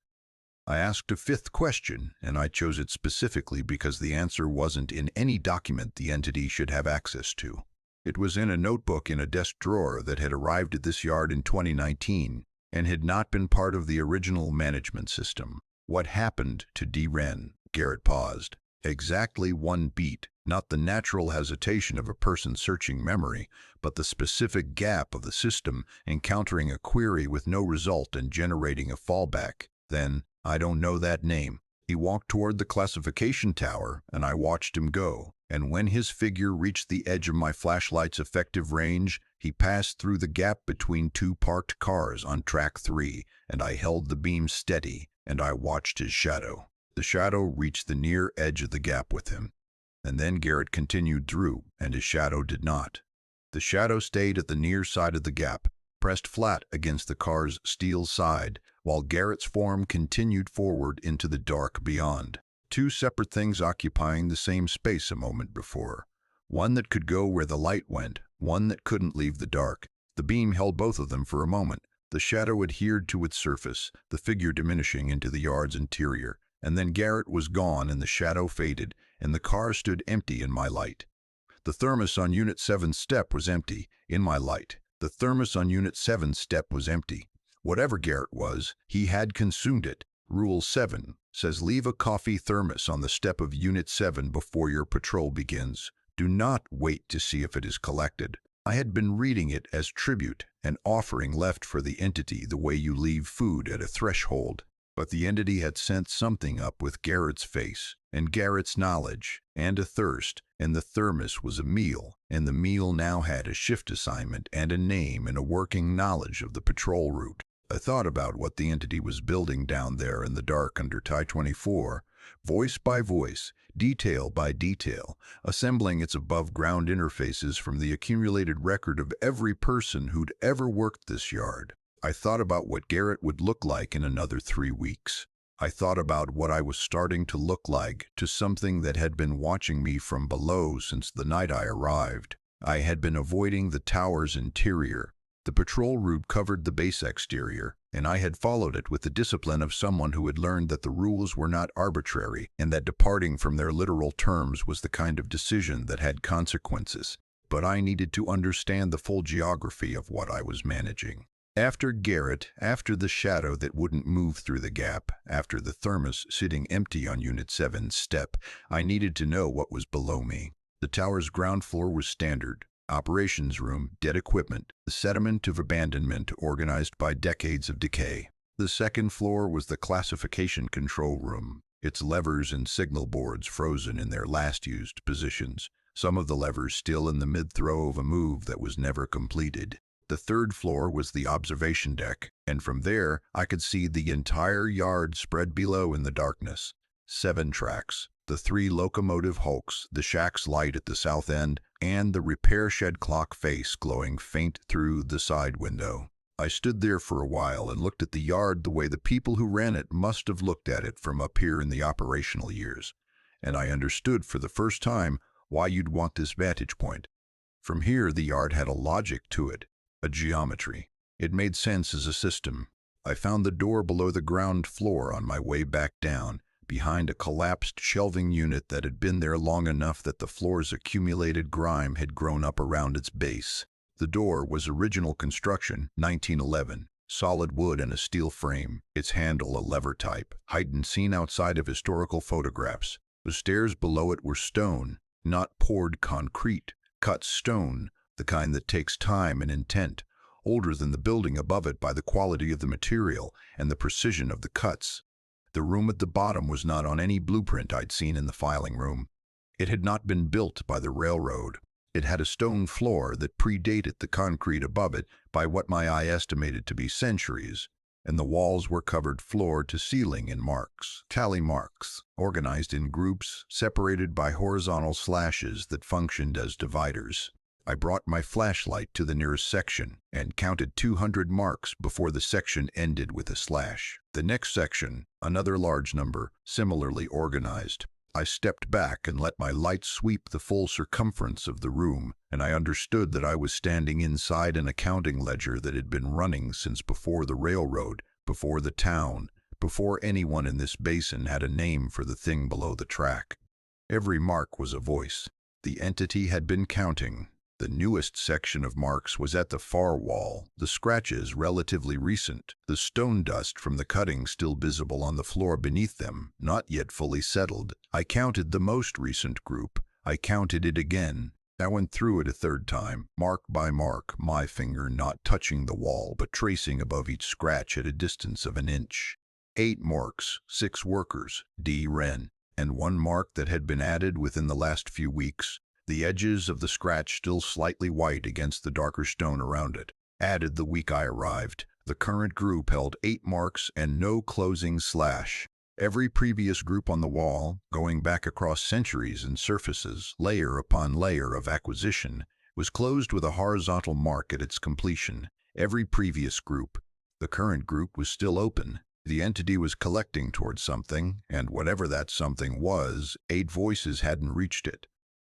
I asked a 5th question, and I chose it specifically because the answer wasn't in any document the entity should have access to. It was in a notebook in a desk drawer that had arrived at this yard in 2019 and had not been part of the original management system. What happened to D. Wren? Garrett paused. Exactly 1 beat. Not the natural hesitation of a person searching memory, but the specific gap of the system encountering a query with no result and generating a fallback. Then, I don't know that name. He walked toward the classification tower, and I watched him go. And when his figure reached the edge of my flashlight's effective range, he passed through the gap between 2 parked cars on track 3, and I held the beam steady, and I watched his shadow. The shadow reached the near edge of the gap with him, and then Garrett continued through, and his shadow did not. The shadow stayed at the near side of the gap, pressed flat against the car's steel side, while Garrett's form continued forward into the dark beyond. Two separate things occupying the same space a moment before. One that could go where the light went, one that couldn't leave the dark. The beam held both of them for a moment. The shadow adhered to its surface, the figure diminishing into the yard's interior. And then Garrett was gone and the shadow faded, and the car stood empty in my light. The thermos on Unit 7's step was empty, in my light. The thermos on Unit 7's step was empty. Whatever Garrett was, he had consumed it. Rule 7 says leave a coffee thermos on the step of Unit 7 before your patrol begins. Do not wait to see if it is collected. I had been reading it as tribute, an offering left for the entity the way you leave food at a threshold. But the entity had sent something up with Garrett's face, and Garrett's knowledge, and a thirst, and the thermos was a meal, and the meal now had a shift assignment and a name and a working knowledge of the patrol route. I thought about what the entity was building down there in the dark under Ty-24, voice by voice, detail by detail, assembling its above-ground interfaces from the accumulated record of every person who'd ever worked this yard. I thought about what Garrett would look like in another 3 weeks. I thought about what I was starting to look like to something that had been watching me from below since the night I arrived. I had been avoiding the tower's interior. The patrol route covered the base exterior, and I had followed it with the discipline of someone who had learned that the rules were not arbitrary and that departing from their literal terms was the kind of decision that had consequences. But I needed to understand the full geography of what I was managing. After Garrett, after the shadow that wouldn't move through the gap, after the thermos sitting empty on Unit 7's step, I needed to know what was below me. The tower's ground floor was standard. Operations room, dead equipment, the sediment of abandonment organized by decades of decay. The second floor was the classification control room, its levers and signal boards frozen in their last used positions, some of the levers still in the mid-throw of a move that was never completed. The third floor was the observation deck, and from there I could see the entire yard spread below in the darkness. 7 tracks, the 3 locomotive hulks, the shack's light at the south end, and the repair shed clock face glowing faint through the side window. I stood there for a while and looked at the yard the way the people who ran it must have looked at it from up here in the operational years, and I understood for the first time why you'd want this vantage point. From here the yard had a logic to it. A geometry. It made sense as a system. I found the door below the ground floor on my way back down, behind a collapsed shelving unit that had been there long enough that the floor's accumulated grime had grown up around its base. The door was original construction, 1911, solid wood and a steel frame, its handle a lever type, heightened seen outside of historical photographs. The stairs below it were stone, not poured concrete, cut stone, the kind that takes time and intent, older than the building above it by the quality of the material and the precision of the cuts. The room at the bottom was not on any blueprint I'd seen in the filing room. It had not been built by the railroad. It had a stone floor that predated the concrete above it by what my eye estimated to be centuries, and the walls were covered floor to ceiling in marks, tally marks, organized in groups, separated by horizontal slashes that functioned as dividers. I brought my flashlight to the nearest section and counted 200 marks before the section ended with a slash. The next section, another large number, similarly organized. I stepped back and let my light sweep the full circumference of the room, and I understood that I was standing inside an accounting ledger that had been running since before the railroad, before the town, before anyone in this basin had a name for the thing below the track. Every mark was a voice. The entity had been counting. The newest section of marks was at the far wall, the scratches relatively recent, the stone dust from the cutting still visible on the floor beneath them, not yet fully settled. I counted the most recent group. I counted it again. I went through it a third time, mark by mark, my finger not touching the wall but tracing above each scratch at a distance of an inch. 8 marks, 6 workers, D. Wren, and 1 mark that had been added within the last few weeks. The edges of the scratch still slightly white against the darker stone around it. Added the week I arrived. The current group held 8 marks and no closing slash. Every previous group on the wall, going back across centuries and surfaces, layer upon layer of acquisition, was closed with a horizontal mark at its completion. Every previous group. The current group was still open. The entity was collecting towards something, and whatever that something was, 8 voices hadn't reached it.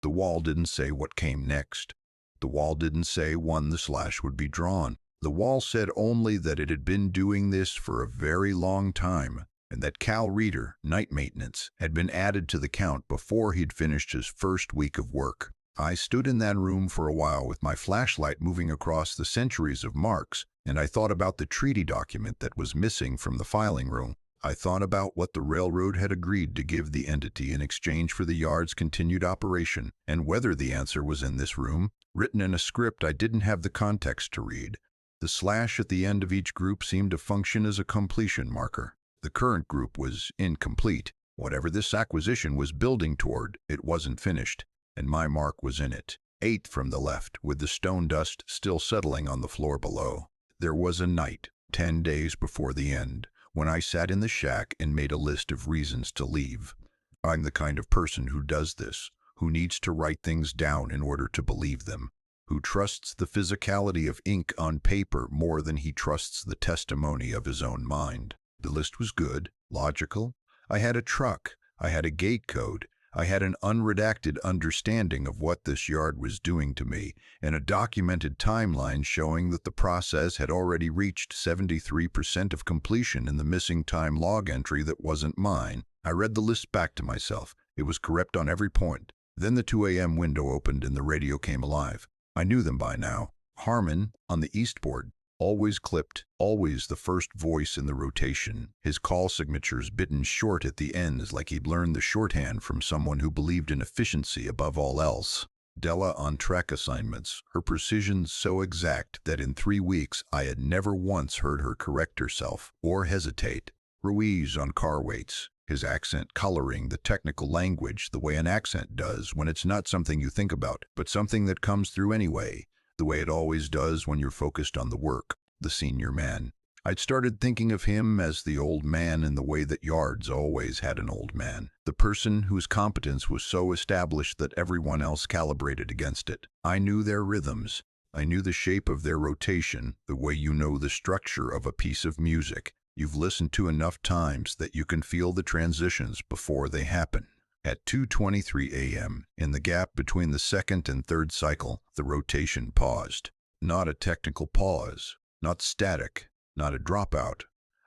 The wall didn't say what came next. The wall didn't say when the slash would be drawn. The wall said only that it had been doing this for a very long time, and that Cal Reader, night maintenance, had been added to the count before he'd finished his first week of work. I stood in that room for a while with my flashlight moving across the centuries of marks, and I thought about the treaty document that was missing from the filing room. I thought about what the railroad had agreed to give the entity in exchange for the yard's continued operation, and whether the answer was in this room, written in a script I didn't have the context to read. The slash at the end of each group seemed to function as a completion marker. The current group was incomplete. Whatever this acquisition was building toward, it wasn't finished, and my mark was in it. 8 from the left, with the stone dust still settling on the floor below. There was a night, 10 days before the end, when I sat in the shack and made a list of reasons to leave. I'm the kind of person who does this, who needs to write things down in order to believe them, who trusts the physicality of ink on paper more than he trusts the testimony of his own mind. The list was good, logical. I had a truck, I had a gate code, I had an unredacted understanding of what this yard was doing to me, and a documented timeline showing that the process had already reached 73% of completion in the missing time log entry that wasn't mine. I read the list back to myself. It was correct on every point. Then the 2 a.m. window opened and the radio came alive. I knew them by now. Harmon, on the east board, always clipped, always the first voice in the rotation, his call signatures bitten short at the ends like he'd learned the shorthand from someone who believed in efficiency above all else. Della on track assignments, her precision so exact that in 3 weeks I had never once heard her correct herself or hesitate. Ruiz on car weights, his accent coloring the technical language the way an accent does when it's not something you think about, but something that comes through anyway, the way it always does when you're focused on the work. The senior man. I'd started thinking of him as the old man in the way that yards always had an old man, the person whose competence was so established that everyone else calibrated against it. I knew their rhythms. I knew the shape of their rotation, the way you know the structure of a piece of music you've listened to enough times that you can feel the transitions before they happen. At 2:23 a.m., in the gap between the second and third cycle, the rotation paused. Not a technical pause, not static, not a dropout,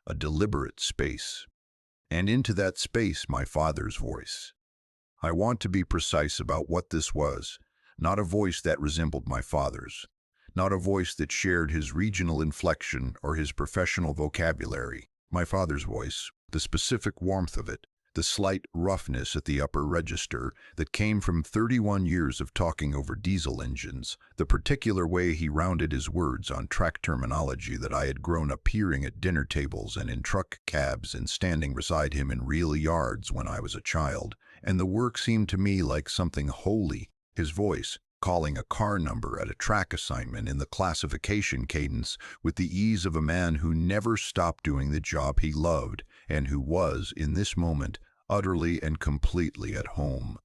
a deliberate space. And into that space, my father's voice. I want to be precise about what this was, not a voice that resembled my father's, not a voice that shared his regional inflection or his professional vocabulary. My father's voice, the specific warmth of it, the slight roughness at the upper register that came from 31 years of talking over diesel engines, the particular way he rounded his words on track terminology that I had grown up hearing at dinner tables and in truck cabs and standing beside him in real yards when I was a child, and the work seemed to me like something holy. His voice, calling a car number at a track assignment in the classification cadence with the ease of a man who never stopped doing the job he loved and who was, in this moment, utterly and completely at home.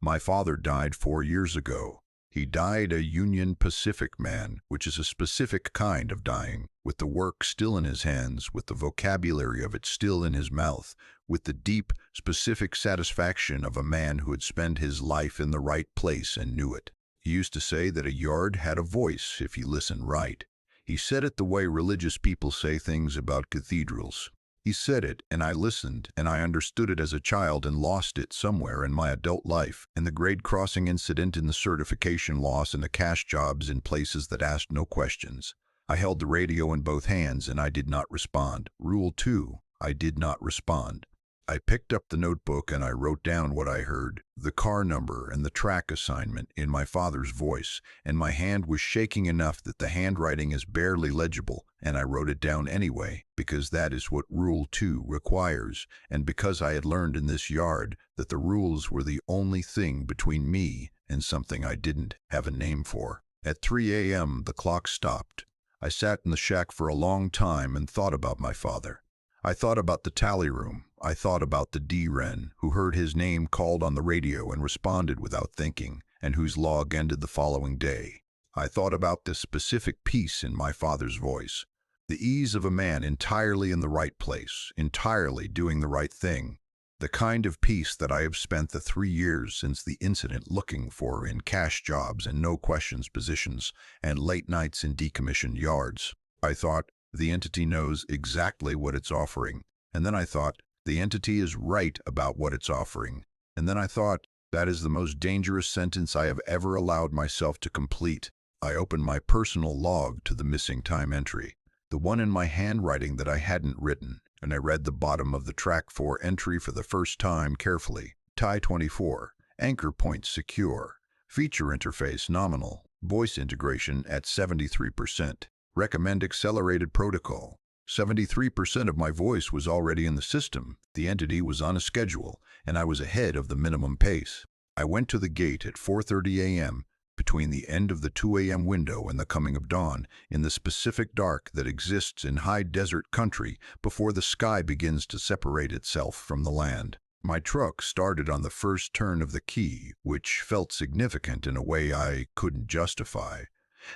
My father died 4 years ago. He died a Union Pacific man, which is a specific kind of dying, with the work still in his hands, with the vocabulary of it still in his mouth, with the deep, specific satisfaction of a man who had spent his life in the right place and knew it. He used to say that a yard had a voice if you listen right. He said it the way religious people say things about cathedrals. He said it, and I listened, and I understood it as a child and lost it somewhere in my adult life, in the grade crossing incident, in the certification loss, and the cash jobs in places that asked no questions. I held the radio in both hands, and I did not respond. Rule 2, I did not respond. I picked up the notebook and I wrote down what I heard, the car number and the track assignment, in my father's voice, and my hand was shaking enough that the handwriting is barely legible, and I wrote it down anyway, because that is what Rule 2 requires, and because I had learned in this yard that the rules were the only thing between me and something I didn't have a name for. At 3 a.m. the clock stopped. I sat in the shack for a long time and thought about my father. I thought about the tally room. I thought about the D-Ren, who heard his name called on the radio and responded without thinking, and whose log ended the following day. I thought about this specific piece in my father's voice. The ease of a man entirely in the right place, entirely doing the right thing. The kind of peace that I have spent the 3 years since the incident looking for in cash jobs and no questions positions and late nights in decommissioned yards. I thought, the entity knows exactly what it's offering. And then I thought, the entity is right about what it's offering. And then I thought, that is the most dangerous sentence I have ever allowed myself to complete. I opened my personal log to the missing time entry, the one in my handwriting that I hadn't written, and I read the bottom of the track 4 entry for the first time carefully. TIE 24, anchor point secure, feature interface nominal, voice integration at 73%, recommend accelerated protocol. 73% of my voice was already in the system, the entity was on a schedule, and I was ahead of the minimum pace. I went to the gate at 4:30 a.m., between the end of the 2 a.m. window and the coming of dawn, in the specific dark that exists in high desert country before the sky begins to separate itself from the land. My truck started on the first turn of the key, which felt significant in a way I couldn't justify.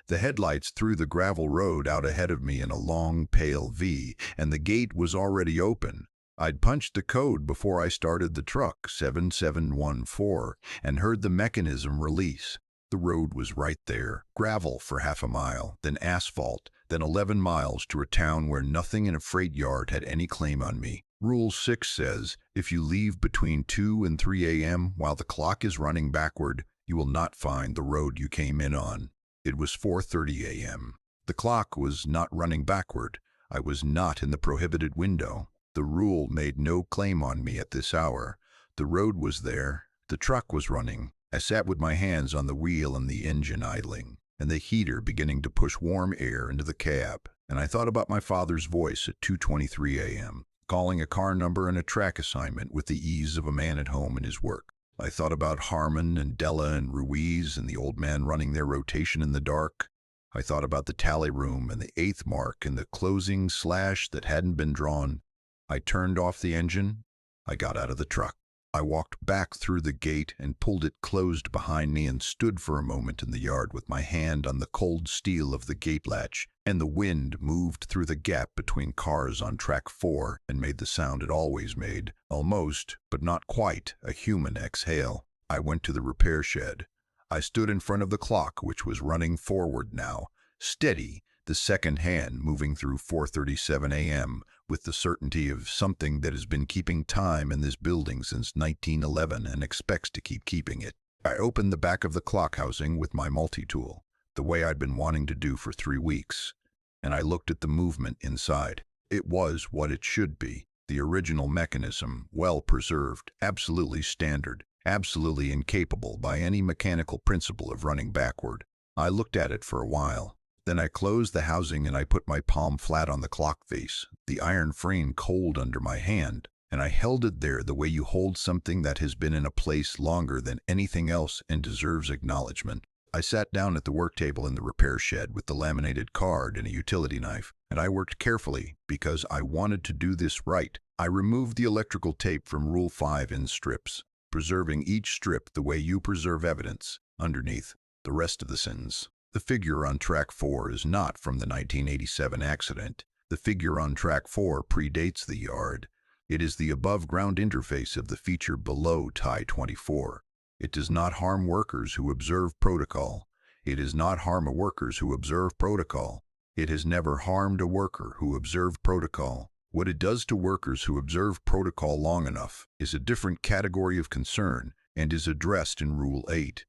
The headlights threw the gravel road out ahead of me in a long, pale V, and the gate was already open. I'd punched the code before I started the truck, 7714, and heard the mechanism release. The road was right there, gravel for half a mile, then asphalt, then 11 miles to a town where nothing in a freight yard had any claim on me. Rule 6 says, if you leave between 2 and 3 a.m. while the clock is running backward, you will not find the road you came in on. It was 4:30 a.m. The clock was not running backward. I was not in the prohibited window. The rule made no claim on me at this hour. The road was there. The truck was running. I sat with my hands on the wheel and the engine idling, and the heater beginning to push warm air into the cab. And I thought about my father's voice at 2:23 a.m., calling a car number and a track assignment with the ease of a man at home in his work. I thought about Harmon and Della and Ruiz and the old man running their rotation in the dark. I thought about the tally room and the 8th mark and the closing slash that hadn't been drawn. I turned off the engine. I got out of the truck. I walked back through the gate and pulled it closed behind me and stood for a moment in the yard with my hand on the cold steel of the gate latch, and the wind moved through the gap between cars on track 4 and made the sound it always made, almost, but not quite, a human exhale. I went to the repair shed. I stood in front of the clock, which was running forward now, steady, the second hand moving through 4:37 a.m., with the certainty of something that has been keeping time in this building since 1911 and expects to keep keeping it. I opened the back of the clock housing with my multi-tool, the way I'd been wanting to do for 3 weeks, and I looked at the movement inside. It was what it should be, the original mechanism, well preserved, absolutely standard, absolutely incapable by any mechanical principle of running backward. I looked at it for a while. Then I closed the housing and I put my palm flat on the clock face, the iron frame cold under my hand, and I held it there the way you hold something that has been in a place longer than anything else and deserves acknowledgement. I sat down at the work table in the repair shed with the laminated card and a utility knife, and I worked carefully because I wanted to do this right. I removed the electrical tape from Rule 5 in strips, preserving each strip the way you preserve evidence. Underneath, the rest of the sentence. The figure on track 4 is not from the 1987 accident. The figure on track 4 predates the yard. It is the above-ground interface of the feature below TIE 24. It does not harm workers who observe protocol. It does not harm workers who observe protocol. It has never harmed a worker who observed protocol. What it does to workers who observe protocol long enough is a different category of concern and is addressed in Rule 8.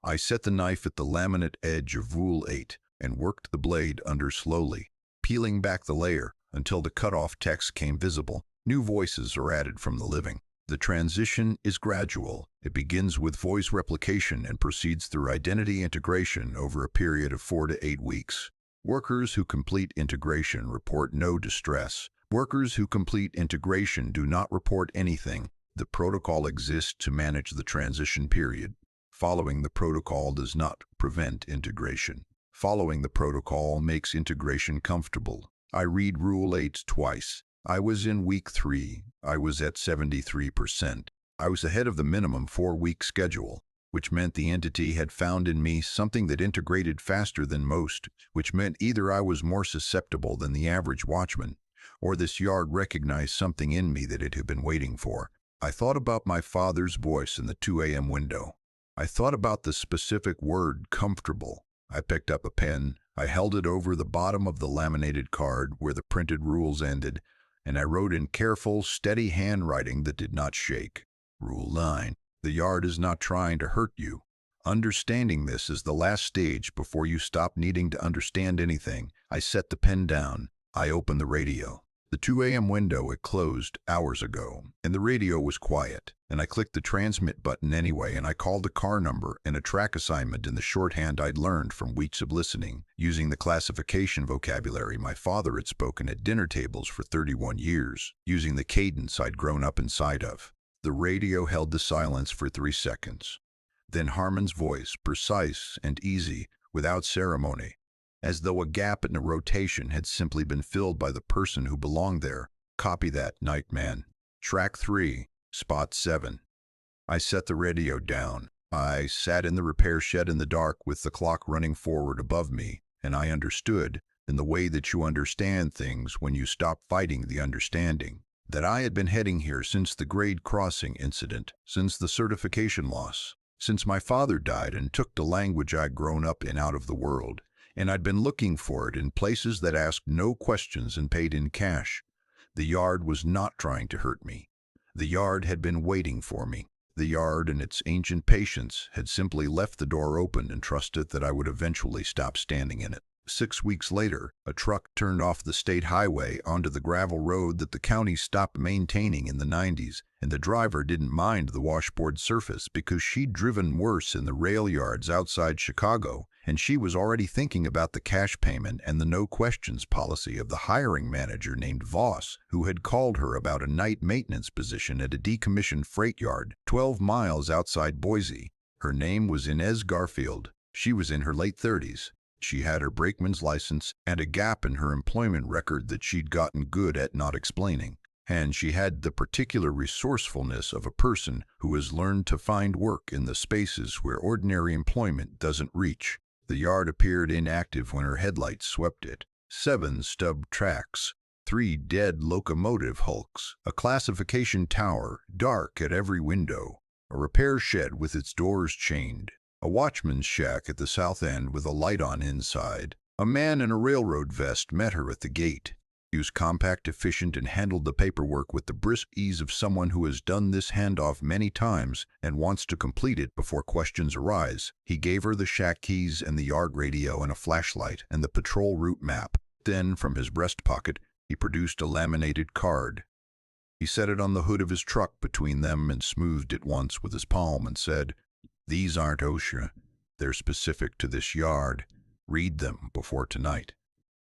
I set the knife at the laminate edge of Rule 8 and worked the blade under slowly, peeling back the layer until the cutoff text came visible. New voices are added from the living. The transition is gradual. It begins with voice replication and proceeds through identity integration over a period of 4 to 8 weeks. Workers who complete integration report no distress. Workers who complete integration do not report anything. The protocol exists to manage the transition period. Following the protocol does not prevent integration. Following the protocol makes integration comfortable. I read Rule 8 twice. I was in week 3. I was at 73%. I was ahead of the minimum 4-week schedule, which meant the entity had found in me something that integrated faster than most, which meant either I was more susceptible than the average watchman, or this yard recognized something in me that it had been waiting for. I thought about my father's voice in the 2 a.m. window. I thought about the specific word, comfortable. I picked up a pen. I held it over the bottom of the laminated card where the printed rules ended, and I wrote in careful, steady handwriting that did not shake. Rule 9. The yard is not trying to hurt you. Understanding this is the last stage before you stop needing to understand anything. I set the pen down. I opened the radio. The 2 a.m. window had closed hours ago, and the radio was quiet, and I clicked the transmit button anyway, and I called a car number and a track assignment in the shorthand I'd learned from weeks of listening, using the classification vocabulary my father had spoken at dinner tables for 31 years, using the cadence I'd grown up inside of. The radio held the silence for 3 seconds. Then Harmon's voice, precise and easy, without ceremony, as though a gap in a rotation had simply been filled by the person who belonged there. Copy that, Nightman. Track 3, spot 7. I set the radio down. I sat in the repair shed in the dark with the clock running forward above me, and I understood, in the way that you understand things when you stop fighting the understanding, that I had been heading here since the grade crossing incident, since the certification loss, since my father died and took the language I'd grown up in out of the world, and I'd been looking for it in places that asked no questions and paid in cash. The yard was not trying to hurt me. The yard had been waiting for me. The yard, in its ancient patience, had simply left the door open and trusted that I would eventually stop standing in it. 6 weeks later, a truck turned off the state highway onto the gravel road that the county stopped maintaining in the 90s, and the driver didn't mind the washboard surface because she'd driven worse in the rail yards outside Chicago, and she was already thinking about the cash payment and the no-questions policy of the hiring manager named Voss, who had called her about a night maintenance position at a decommissioned freight yard 12 miles outside Boise. Her name was Inez Garfield. She was in her late 30s. She had her brakeman's license and a gap in her employment record that she'd gotten good at not explaining. And she had the particular resourcefulness of a person who has learned to find work in the spaces where ordinary employment doesn't reach. The yard appeared inactive when her headlights swept it. 7 stub tracks, 3 dead locomotive hulks, a classification tower, dark at every window, a repair shed with its doors chained, a watchman's shack at the south end with a light on inside. A man in a railroad vest met her at the gate. He was compact, efficient, and handled the paperwork with the brisk ease of someone who has done this handoff many times and wants to complete it before questions arise. He gave her the shack keys and the yard radio and a flashlight and the patrol route map. Then, from his breast pocket, he produced a laminated card. He set it on the hood of his truck between them and smoothed it once with his palm and said, "These aren't OSHA. They're specific to this yard. Read them before tonight."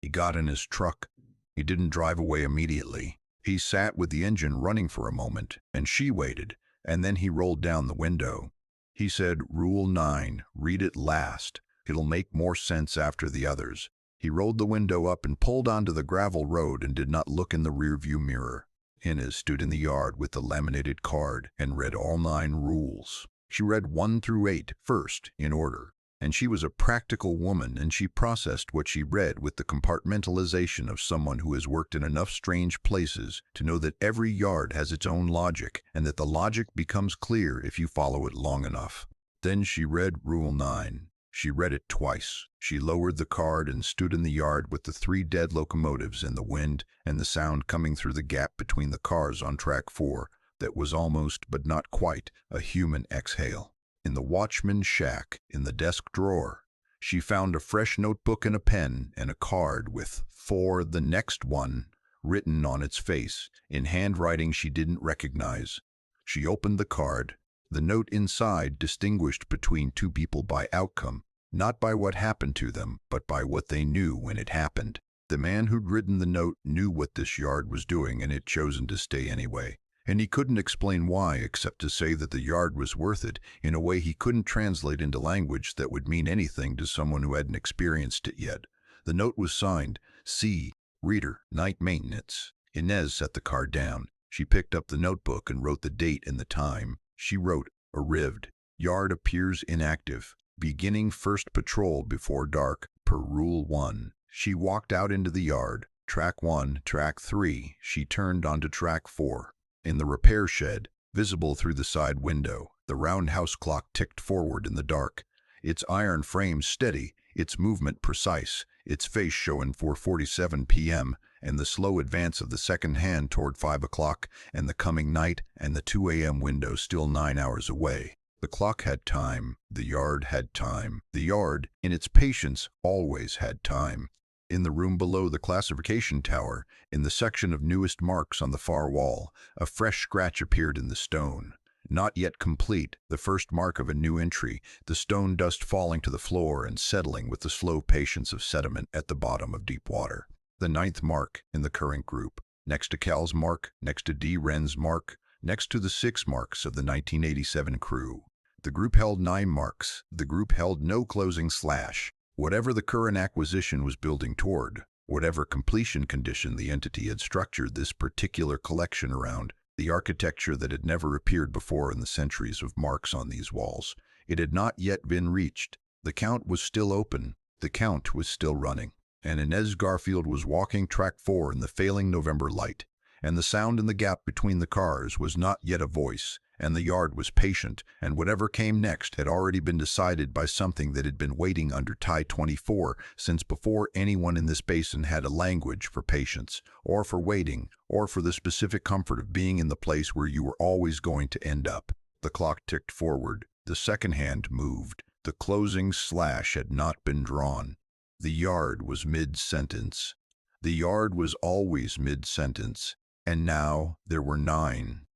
He got in his truck. He didn't drive away immediately. He sat with the engine running for a moment, and she waited, and then he rolled down the window. He said, "Rule 9, read it last. It'll make more sense after the others." He rolled the window up and pulled onto the gravel road and did not look in the rearview mirror. Inez stood in the yard with the laminated card and read all 9 rules. She read 1 through 8 first, in order. And she was a practical woman, and she processed what she read with the compartmentalization of someone who has worked in enough strange places to know that every yard has its own logic, and that the logic becomes clear if you follow it long enough. Then she read Rule 9. She read it twice. She lowered the card and stood in the yard with the 3 dead locomotives in the wind and the sound coming through the gap between the cars on track 4 that was almost, but not quite, a human exhale. In the watchman's shack, in the desk drawer, she found a fresh notebook and a pen and a card with "For the next one" written on its face, in handwriting she didn't recognize. She opened the card. The note inside distinguished between 2 people by outcome, not by what happened to them, but by what they knew when it happened. The man who'd written the note knew what this yard was doing and had chosen to stay anyway. And he couldn't explain why except to say that the yard was worth it in a way he couldn't translate into language that would mean anything to someone who hadn't experienced it yet. The note was signed, C. Reader, Night Maintenance. Inez set the car down. She picked up the notebook and wrote the date and the time. She wrote, "Arrived. Yard appears inactive. Beginning first patrol before dark, per Rule 1. She walked out into the yard. Track 1, Track 3. She turned onto Track 4. In the repair shed, visible through the side window, the roundhouse clock ticked forward in the dark. Its iron frame steady, its movement precise, its face showing 4:47 p.m., and the slow advance of the second hand toward 5 o'clock, and the coming night, and the 2 a.m. window still 9 hours away. The clock had time. The yard had time. The yard, in its patience, always had time. In the room below the classification tower, in the section of newest marks on the far wall, a fresh scratch appeared in the stone. Not yet complete, the first mark of a new entry, the stone dust falling to the floor and settling with the slow patience of sediment at the bottom of deep water. The 9th mark in the current group, next to Cal's mark, next to D. Wren's mark, next to the 6 marks of the 1987 crew. The group held 9 marks. The group held no closing slash. Whatever the current acquisition was building toward, whatever completion condition the entity had structured this particular collection around, the architecture that had never appeared before in the centuries of marks on these walls, it had not yet been reached. The count was still open. The count was still running. And Inez Garfield was walking Track 4 in the failing November light. And the sound in the gap between the cars was not yet a voice, and the yard was patient, and whatever came next had already been decided by something that had been waiting under Tie 24 since before anyone in this basin had a language for patience, or for waiting, or for the specific comfort of being in the place where you were always going to end up. The clock ticked forward. The second hand moved. The closing slash had not been drawn. The yard was mid-sentence. The yard was always mid-sentence. And now there were 9.